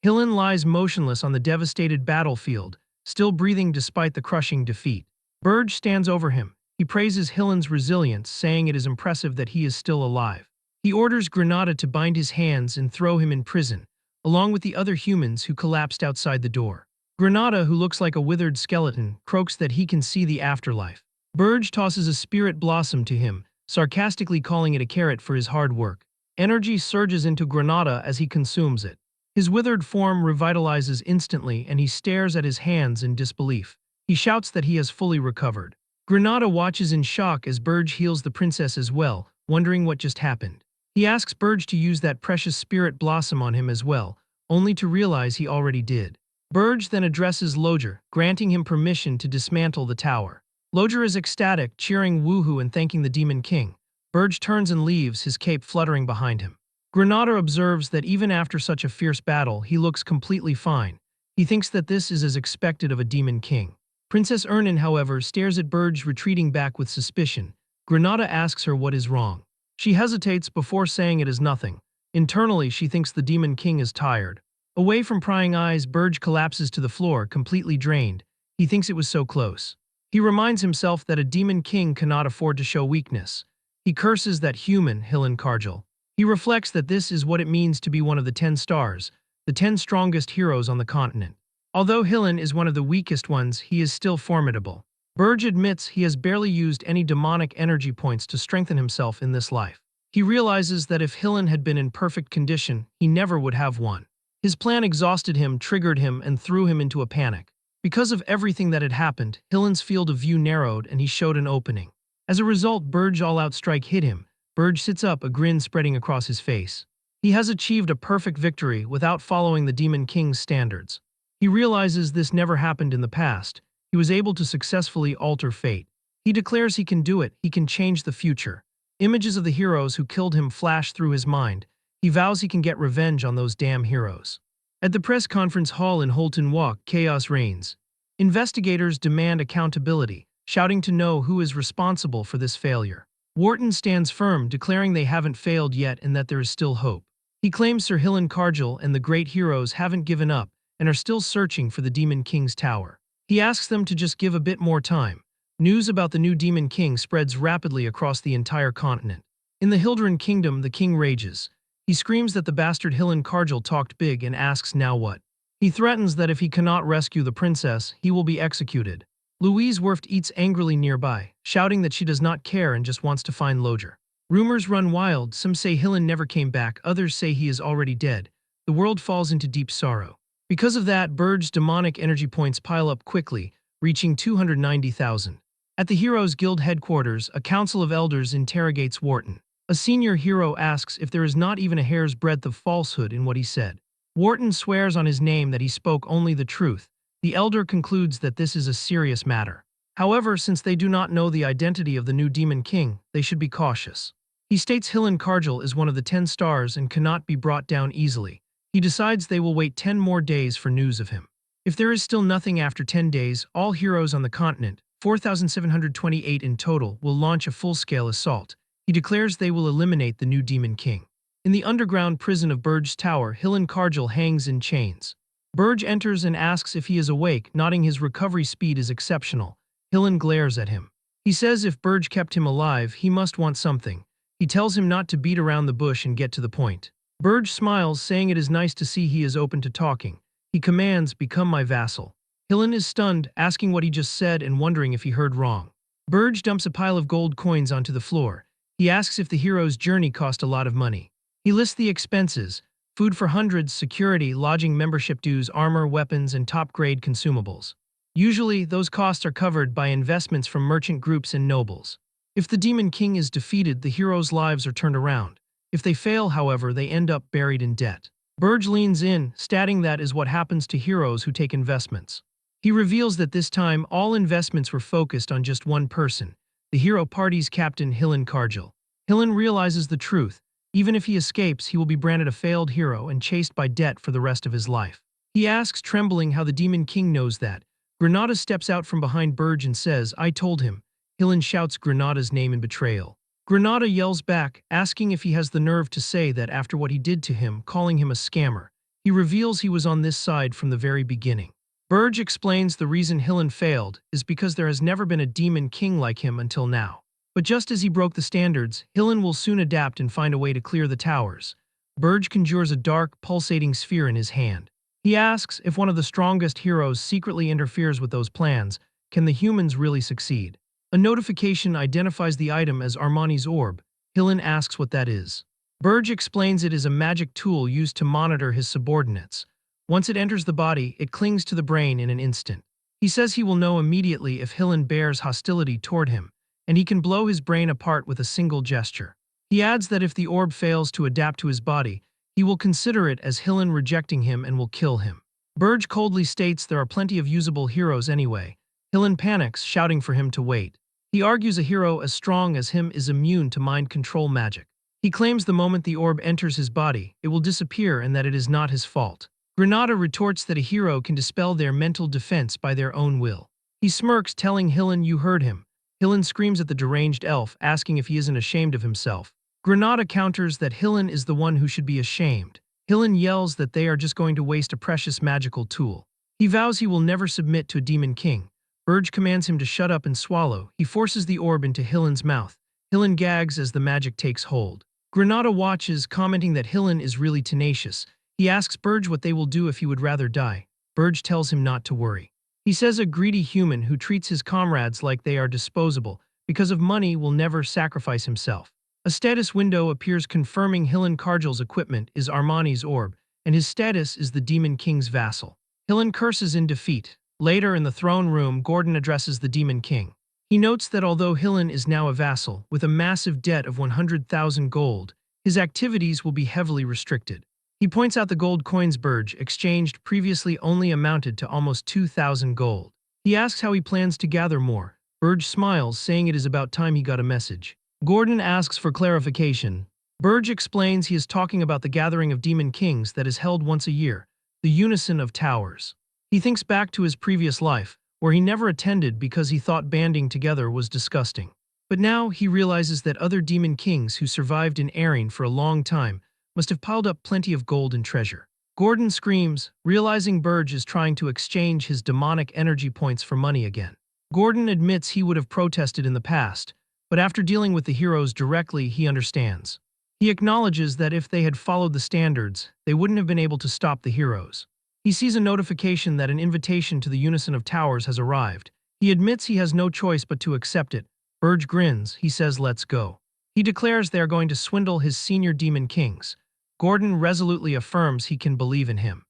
Hillen lies motionless on the devastated battlefield, still breathing despite the crushing defeat. Burge stands over him. He praises Hillen's resilience, saying it is impressive that he is still alive. He orders Granada to bind his hands and throw him in prison, along with the other humans who collapsed outside the door. Granada, who looks like a withered skeleton, croaks that he can see the afterlife. Burge tosses a spirit blossom to him, sarcastically calling it a carrot for his hard work. Energy surges into Granada as he consumes it. His withered form revitalizes instantly and he stares at his hands in disbelief. He shouts that he has fully recovered. Granada watches in shock as Burge heals the princess as well, wondering what just happened. He asks Burge to use that precious spirit blossom on him as well, only to realize he already did. Burge then addresses Loger, granting him permission to dismantle the tower. Loger is ecstatic, cheering woohoo and thanking the Demon King. Burge turns and leaves, his cape fluttering behind him. Granada observes that even after such a fierce battle, he looks completely fine. He thinks that this is as expected of a Demon King. Princess Ernin, however, stares at Burge retreating back with suspicion. Granada asks her what is wrong. She hesitates before saying it is nothing. Internally, she thinks the Demon King is tired. Away from prying eyes, Burge collapses to the floor, completely drained. He thinks it was so close. He reminds himself that a Demon King cannot afford to show weakness. He curses that human, Hillen Kargil. He reflects that this is what it means to be one of the 10 stars, the 10 strongest heroes on the continent. Although Hillen is one of the weakest ones, he is still formidable. Burge admits he has barely used any demonic energy points to strengthen himself in this life. He realizes that if Hillen had been in perfect condition, he never would have won. His plan exhausted him, triggered him, and threw him into a panic. Because of everything that had happened, Hillen's field of view narrowed and he showed an opening. As a result, Burge's all-out strike hit him. Burge sits up, a grin spreading across his face. He has achieved a perfect victory without following the Demon King's standards. He realizes this never happened in the past. He was able to successfully alter fate. He declares he can do it, he can change the future. Images of the heroes who killed him flash through his mind. He vows he can get revenge on those damn heroes. At the press conference hall in Holton Walk, chaos reigns. Investigators demand accountability, shouting to know who is responsible for this failure. Wharton stands firm, declaring they haven't failed yet and that there is still hope. He claims Sir Hillen Cargill and the great heroes haven't given up and are still searching for the Demon King's tower. He asks them to just give a bit more time. News about the new Demon King spreads rapidly across the entire continent. In the Hildren Kingdom, the king rages. He screams that the bastard Hillen Cargill talked big and asks now what. He threatens that if he cannot rescue the princess, he will be executed. Louise Werft eats angrily nearby, shouting that she does not care and just wants to find Loger. Rumors run wild, some say Hillen never came back, others say he is already dead. The world falls into deep sorrow. Because of that, Burge's demonic energy points pile up quickly, reaching 290,000. At the Heroes Guild headquarters, a council of elders interrogates Wharton. A senior hero asks if there is not even a hair's breadth of falsehood in what he said. Wharton swears on his name that he spoke only the truth. The elder concludes that this is a serious matter. However, since they do not know the identity of the new Demon King, they should be cautious. He states Hillen Cargill is one of the 10 stars and cannot be brought down easily. He decides they will wait 10 more days for news of him. If there is still nothing after 10 days, all heroes on the continent, 4,728 in total, will launch a full-scale assault. He declares they will eliminate the new Demon King. In the underground prison of Burge's tower, Hillen Cargill hangs in chains. Burge enters and asks if he is awake, nodding his recovery speed is exceptional. Hillen glares at him. He says if Burge kept him alive, he must want something. He tells him not to beat around the bush and get to the point. Burge smiles, saying it is nice to see he is open to talking. He commands, "Become my vassal." Hillen is stunned, asking what he just said and wondering if he heard wrong. Burge dumps a pile of gold coins onto the floor. He asks if the hero's journey cost a lot of money. He lists the expenses: food for hundreds, security, lodging, membership dues, armor, weapons, and top-grade consumables. Usually, those costs are covered by investments from merchant groups and nobles. If the Demon King is defeated, the heroes' lives are turned around. If they fail, however, they end up buried in debt. Burge leans in, stating that is what happens to heroes who take investments. He reveals that this time, all investments were focused on just one person, the hero party's captain, Hillen Cargill. Hillen realizes the truth. Even if he escapes, he will be branded a failed hero and chased by debt for the rest of his life. He asks, trembling, how the Demon King knows that. Granada steps out from behind Burge and says, "I told him." Hillen shouts Granada's name in betrayal. Granada yells back, asking if he has the nerve to say that after what he did to him, calling him a scammer. He reveals he was on this side from the very beginning. Burge explains the reason Hillen failed is because there has never been a Demon King like him until now. But just as he broke the standards, Hillen will soon adapt and find a way to clear the towers. Burge conjures a dark, pulsating sphere in his hand. He asks if one of the strongest heroes secretly interferes with those plans, can the humans really succeed? A notification identifies the item as Armani's orb. Hillen asks what that is. Burge explains it is a magic tool used to monitor his subordinates. Once it enters the body, it clings to the brain in an instant. He says he will know immediately if Hillen bears hostility toward him, and he can blow his brain apart with a single gesture. He adds that if the orb fails to adapt to his body, he will consider it as Hillen rejecting him and will kill him. Burge coldly states there are plenty of usable heroes anyway. Hillen panics, shouting for him to wait. He argues a hero as strong as him is immune to mind control magic. He claims the moment the orb enters his body, it will disappear and that it is not his fault. Granada retorts that a hero can dispel their mental defense by their own will. He smirks, telling Hillen, "You heard him." Hillen screams at the deranged elf, asking if he isn't ashamed of himself. Granada counters that Hillen is the one who should be ashamed. Hillen yells that they are just going to waste a precious magical tool. He vows he will never submit to a Demon King. Burge commands him to shut up and swallow. He forces the orb into Hillen's mouth. Hillen gags as the magic takes hold. Granada watches, commenting that Hillen is really tenacious. He asks Burge what they will do if he would rather die. Burge tells him not to worry. He says a greedy human who treats his comrades like they are disposable because of money will never sacrifice himself. A status window appears confirming Hillen Cargill's equipment is Armani's orb, and his status is the Demon King's vassal. Hillen curses in defeat. Later in the throne room, Gordon addresses the Demon King. He notes that although Hillen is now a vassal, with a massive debt of 100,000 gold, his activities will be heavily restricted. He points out the gold coins Burge exchanged previously only amounted to almost 2,000 gold. He asks how he plans to gather more. Burge smiles, saying it is about time he got a message. Gordon asks for clarification. Burge explains he is talking about the gathering of Demon Kings that is held once a year, the Unison of Towers. He thinks back to his previous life, where he never attended because he thought banding together was disgusting. But now he realizes that other demon kings who survived in Erin for a long time must have piled up plenty of gold and treasure. Gordon screams, realizing Burge is trying to exchange his demonic energy points for money again. Gordon admits he would have protested in the past, but after dealing with the heroes directly, he understands. He acknowledges that if they had followed the standards, they wouldn't have been able to stop the heroes. He sees a notification that an invitation to the Unison of Towers has arrived. He admits he has no choice but to accept it. Burge grins, he says let's go. He declares they are going to swindle his senior demon kings. Gordon resolutely affirms he can believe in him.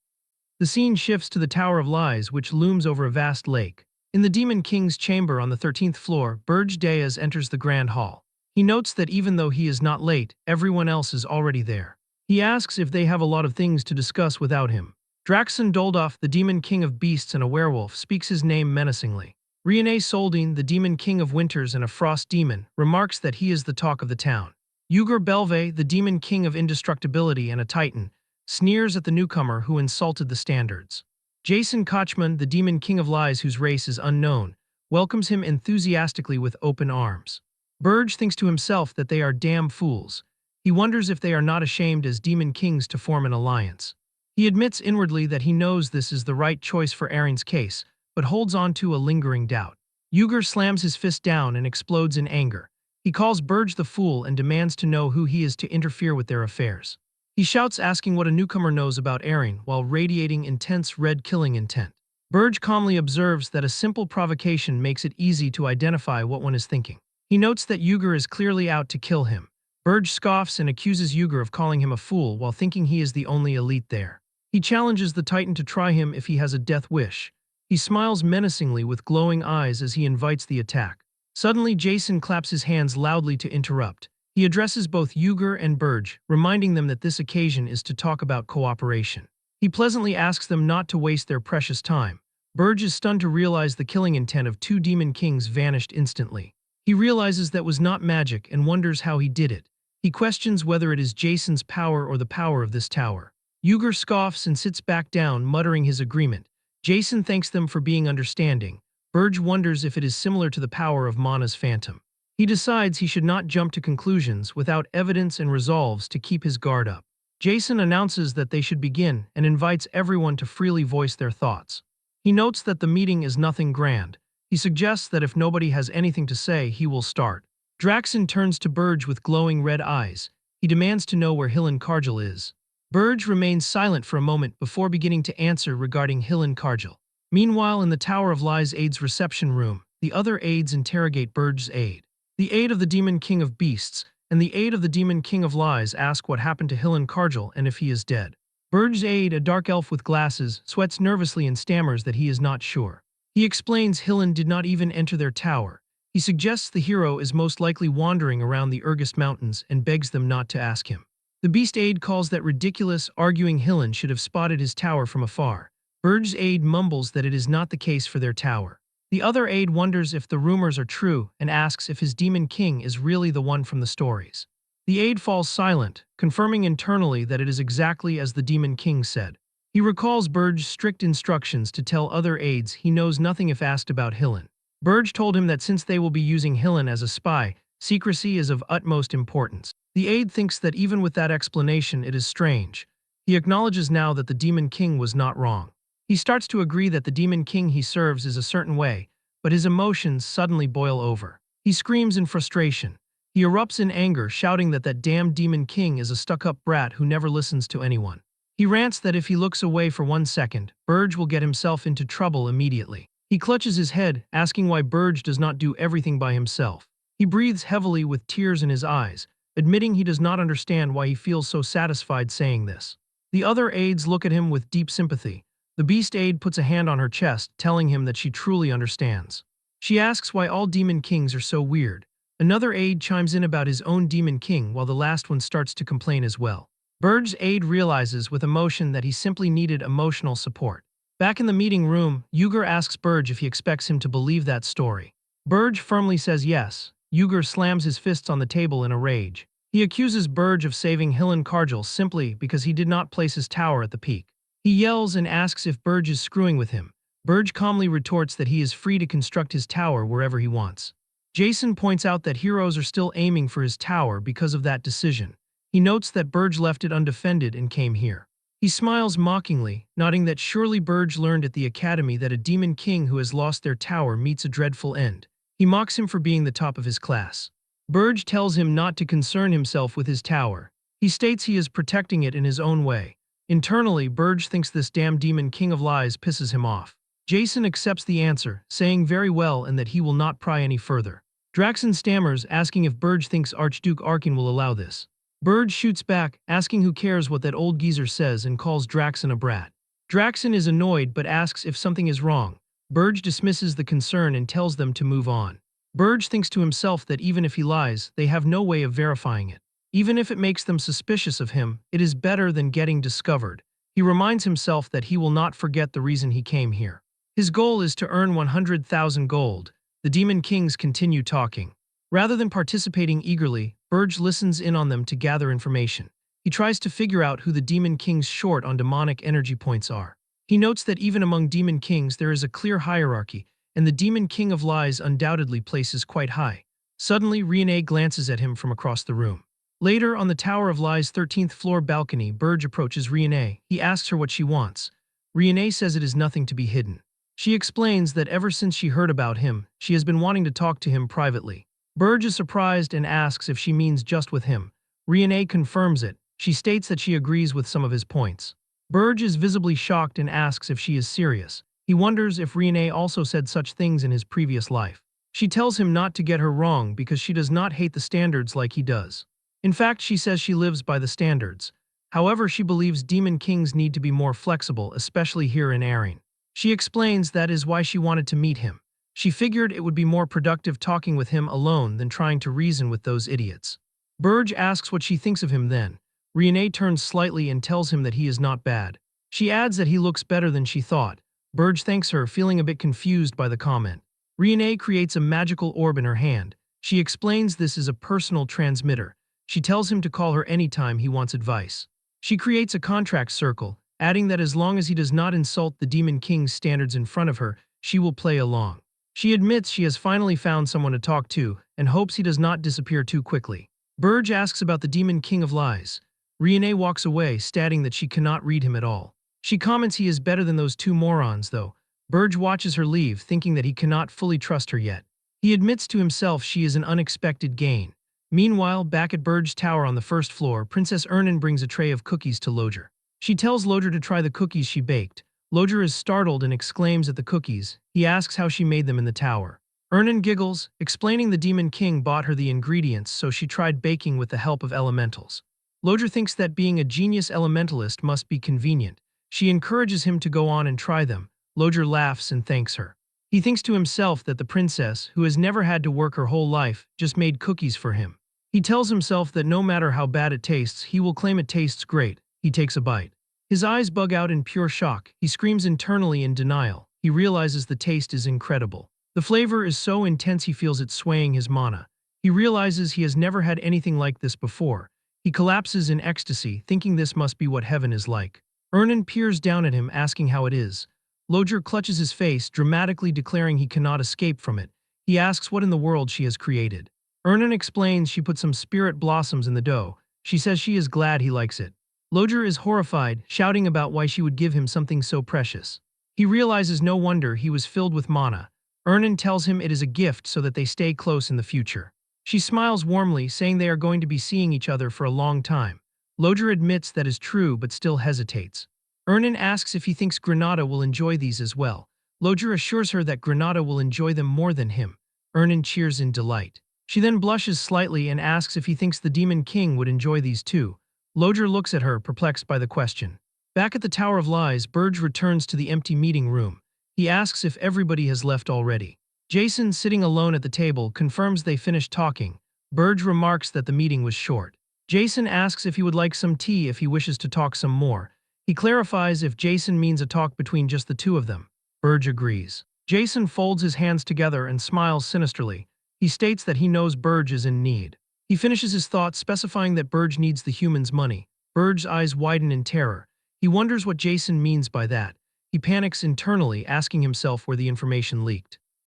The scene shifts to the Tower of Lies, which looms over a vast lake. In the Demon King's chamber on the 13th floor, Burge Diaz enters the Grand Hall. He notes that even though he is not late, everyone else is already there. He asks if they have a lot of things to discuss without him. Draxon Doldoff, the Demon King of Beasts and a werewolf, speaks his name menacingly. Riene Soldine, the Demon King of Winters and a frost demon, remarks that he is the talk of the town. Ugur Belve, the Demon King of Indestructibility and a Titan, sneers at the newcomer who insulted the standards. Jason Kochman, the Demon King of Lies whose race is unknown, welcomes him enthusiastically with open arms. Burge thinks to himself that they are damn fools. He wonders if they are not ashamed as Demon Kings to form an alliance. He admits inwardly that he knows this is the right choice for Erin's case, but holds on to a lingering doubt. Ugur slams his fist down and explodes in anger. He calls Burge the fool and demands to know who he is to interfere with their affairs. He shouts asking what a newcomer knows about Erin while radiating intense red killing intent. Burge calmly observes that a simple provocation makes it easy to identify what one is thinking. He notes that Ugur is clearly out to kill him. Burge scoffs and accuses Ugur of calling him a fool while thinking he is the only elite there. He challenges the Titan to try him if he has a death wish. He smiles menacingly with glowing eyes as he invites the attack. Suddenly, Jason claps his hands loudly to interrupt. He addresses both Ugur and Burge, reminding them that this occasion is to talk about cooperation. He pleasantly asks them not to waste their precious time. Burge is stunned to realize the killing intent of two demon kings vanished instantly. He realizes that was not magic and wonders how he did it. He questions whether it is Jason's power or the power of this tower. Ugur scoffs and sits back down, muttering his agreement. Jason thanks them for being understanding. Burge wonders if it is similar to the power of Mana's phantom. He decides he should not jump to conclusions without evidence and resolves to keep his guard up. Jason announces that they should begin and invites everyone to freely voice their thoughts. He notes that the meeting is nothing grand. He suggests that if nobody has anything to say, he will start. Draxon turns to Burge with glowing red eyes. He demands to know where Hillen Cargill is. Burge remains silent for a moment before beginning to answer regarding Hillen Cargill. Meanwhile, in the Tower of Lies aide's reception room, the other aides interrogate Burge's aide. The aide of the Demon King of Beasts and the aide of the Demon King of Lies ask what happened to Hillen Cargill and if he is dead. Burge's aide, a dark elf with glasses, sweats nervously and stammers that he is not sure. He explains Hillen did not even enter their tower. He suggests the hero is most likely wandering around the Urgist Mountains and begs them not to ask him. The Beast aide calls that ridiculous, arguing Hillen should have spotted his tower from afar. Burge's aide mumbles that it is not the case for their tower. The other aide wonders if the rumors are true and asks if his Demon King is really the one from the stories. The aide falls silent, confirming internally that it is exactly as the Demon King said. He recalls Burge's strict instructions to tell other aides he knows nothing if asked about Hillen. Burge told him that since they will be using Hillen as a spy, secrecy is of utmost importance. The aide thinks that even with that explanation it is strange. He acknowledges now that the Demon King was not wrong. He starts to agree that the Demon King he serves is a certain way, but his emotions suddenly boil over. He screams in frustration. He erupts in anger, shouting that that damned Demon King is a stuck-up brat who never listens to anyone. He rants that if he looks away for 1 second, Burge will get himself into trouble immediately. He clutches his head, asking why Burge does not do everything by himself. He breathes heavily with tears in his eyes, admitting he does not understand why he feels so satisfied saying this. The other aides look at him with deep sympathy. The Beast aide puts a hand on her chest, telling him that she truly understands. She asks why all Demon Kings are so weird. Another aide chimes in about his own Demon King while the last one starts to complain as well. Burge's aide realizes with emotion that he simply needed emotional support. Back in the meeting room, Ugur asks Burge if he expects him to believe that story. Burge firmly says yes. Ugur slams his fists on the table in a rage. He accuses Burge of saving Hillen Cargill simply because he did not place his tower at the peak. He yells and asks if Burge is screwing with him. Burge calmly retorts that he is free to construct his tower wherever he wants. Jason points out that heroes are still aiming for his tower because of that decision. He notes that Burge left it undefended and came here. He smiles mockingly, nodding that surely Burge learned at the academy that a demon king who has lost their tower meets a dreadful end. He mocks him for being the top of his class. Burge tells him not to concern himself with his tower. He states he is protecting it in his own way. Internally, Burge thinks this damn demon king of lies pisses him off. Jason accepts the answer, saying very well and that he will not pry any further. Draxon stammers, asking if Burge thinks Archduke Arkin will allow this. Burge shoots back, asking who cares what that old geezer says and calls Draxon a brat. Draxon is annoyed but asks if something is wrong. Burge dismisses the concern and tells them to move on. Burge thinks to himself that even if he lies, they have no way of verifying it. Even if it makes them suspicious of him, it is better than getting discovered. He reminds himself that he will not forget the reason he came here. His goal is to earn 100,000 gold. The Demon Kings continue talking. Rather than participating eagerly, Burge listens in on them to gather information. He tries to figure out who the Demon Kings short on demonic energy points are. He notes that even among Demon Kings there is a clear hierarchy, and the Demon King of Lies undoubtedly places quite high. Suddenly, Riene glances at him from across the room. Later, on the Tower of Lies' 13th floor balcony, Burge approaches Riene. He asks her what she wants. Riene says it is nothing to be hidden. She explains that ever since she heard about him, she has been wanting to talk to him privately. Burge is surprised and asks if she means just with him. Riene confirms it. She states that she agrees with some of his points. Burge is visibly shocked and asks if she is serious. He wonders if Riene also said such things in his previous life. She tells him not to get her wrong because she does not hate the standards like he does. In fact, she says she lives by the standards. However, she believes Demon Kings need to be more flexible, especially here in Erin. She explains that is why she wanted to meet him. She figured it would be more productive talking with him alone than trying to reason with those idiots. Burge asks what she thinks of him then. Riene turns slightly and tells him that he is not bad. She adds that he looks better than she thought. Burge thanks her, feeling a bit confused by the comment. Riene creates a magical orb in her hand. She explains this is a personal transmitter. She tells him to call her anytime he wants advice. She creates a contract circle, adding that as long as he does not insult the Demon King's standards in front of her, she will play along. She admits she has finally found someone to talk to and hopes he does not disappear too quickly. Burge asks about the Demon King of Lies. Riene walks away, stating that she cannot read him at all. She comments he is better than those two morons, though. Burge watches her leave, thinking that he cannot fully trust her yet. He admits to himself she is an unexpected gain. Meanwhile, back at Burge's tower on the first floor, Princess Ernan brings a tray of cookies to Lodger. She tells Lodger to try the cookies she baked. Lodger is startled and exclaims at the cookies. He asks how she made them in the tower. Ernan giggles, explaining the Demon King bought her the ingredients, so she tried baking with the help of elementals. Lodger thinks that being a genius elementalist must be convenient. She encourages him to go on and try them. Lodger laughs and thanks her. He thinks to himself that the princess, who has never had to work her whole life, just made cookies for him. He tells himself that no matter how bad it tastes, he will claim it tastes great. He takes a bite. His eyes bug out in pure shock. He screams internally in denial. He realizes the taste is incredible. The flavor is so intense he feels it swaying his mana. He realizes he has never had anything like this before. He collapses in ecstasy, thinking this must be what heaven is like. Ernan peers down at him, asking how it is. Lodger clutches his face, dramatically declaring he cannot escape from it. He asks what in the world she has created. Ernan explains she put some spirit blossoms in the dough. She says she is glad he likes it. Lodger is horrified, shouting about why she would give him something so precious. He realizes no wonder he was filled with mana. Ernan tells him it is a gift so that they stay close in the future. She smiles warmly, saying they are going to be seeing each other for a long time. Lodger admits that is true but still hesitates. Ernan asks if he thinks Granada will enjoy these as well. Lodger assures her that Granada will enjoy them more than him. Ernan cheers in delight. She then blushes slightly and asks if he thinks the Demon King would enjoy these too. Lodger looks at her, perplexed by the question. Back at the Tower of Lies, Burge returns to the empty meeting room. He asks if everybody has left already. Jason, sitting alone at the table, confirms they finished talking. Burge remarks that the meeting was short. Jason asks if he would like some tea if he wishes to talk some more. He clarifies if Jason means a talk between just the two of them. Burge agrees. Jason folds his hands together and smiles sinisterly. He states that he knows Burge is in need. He finishes his thoughts, specifying that Burge needs the humans' money. Burge's eyes widen in terror. He wonders what Jason means by that. He panics internally, asking himself where the information leaked.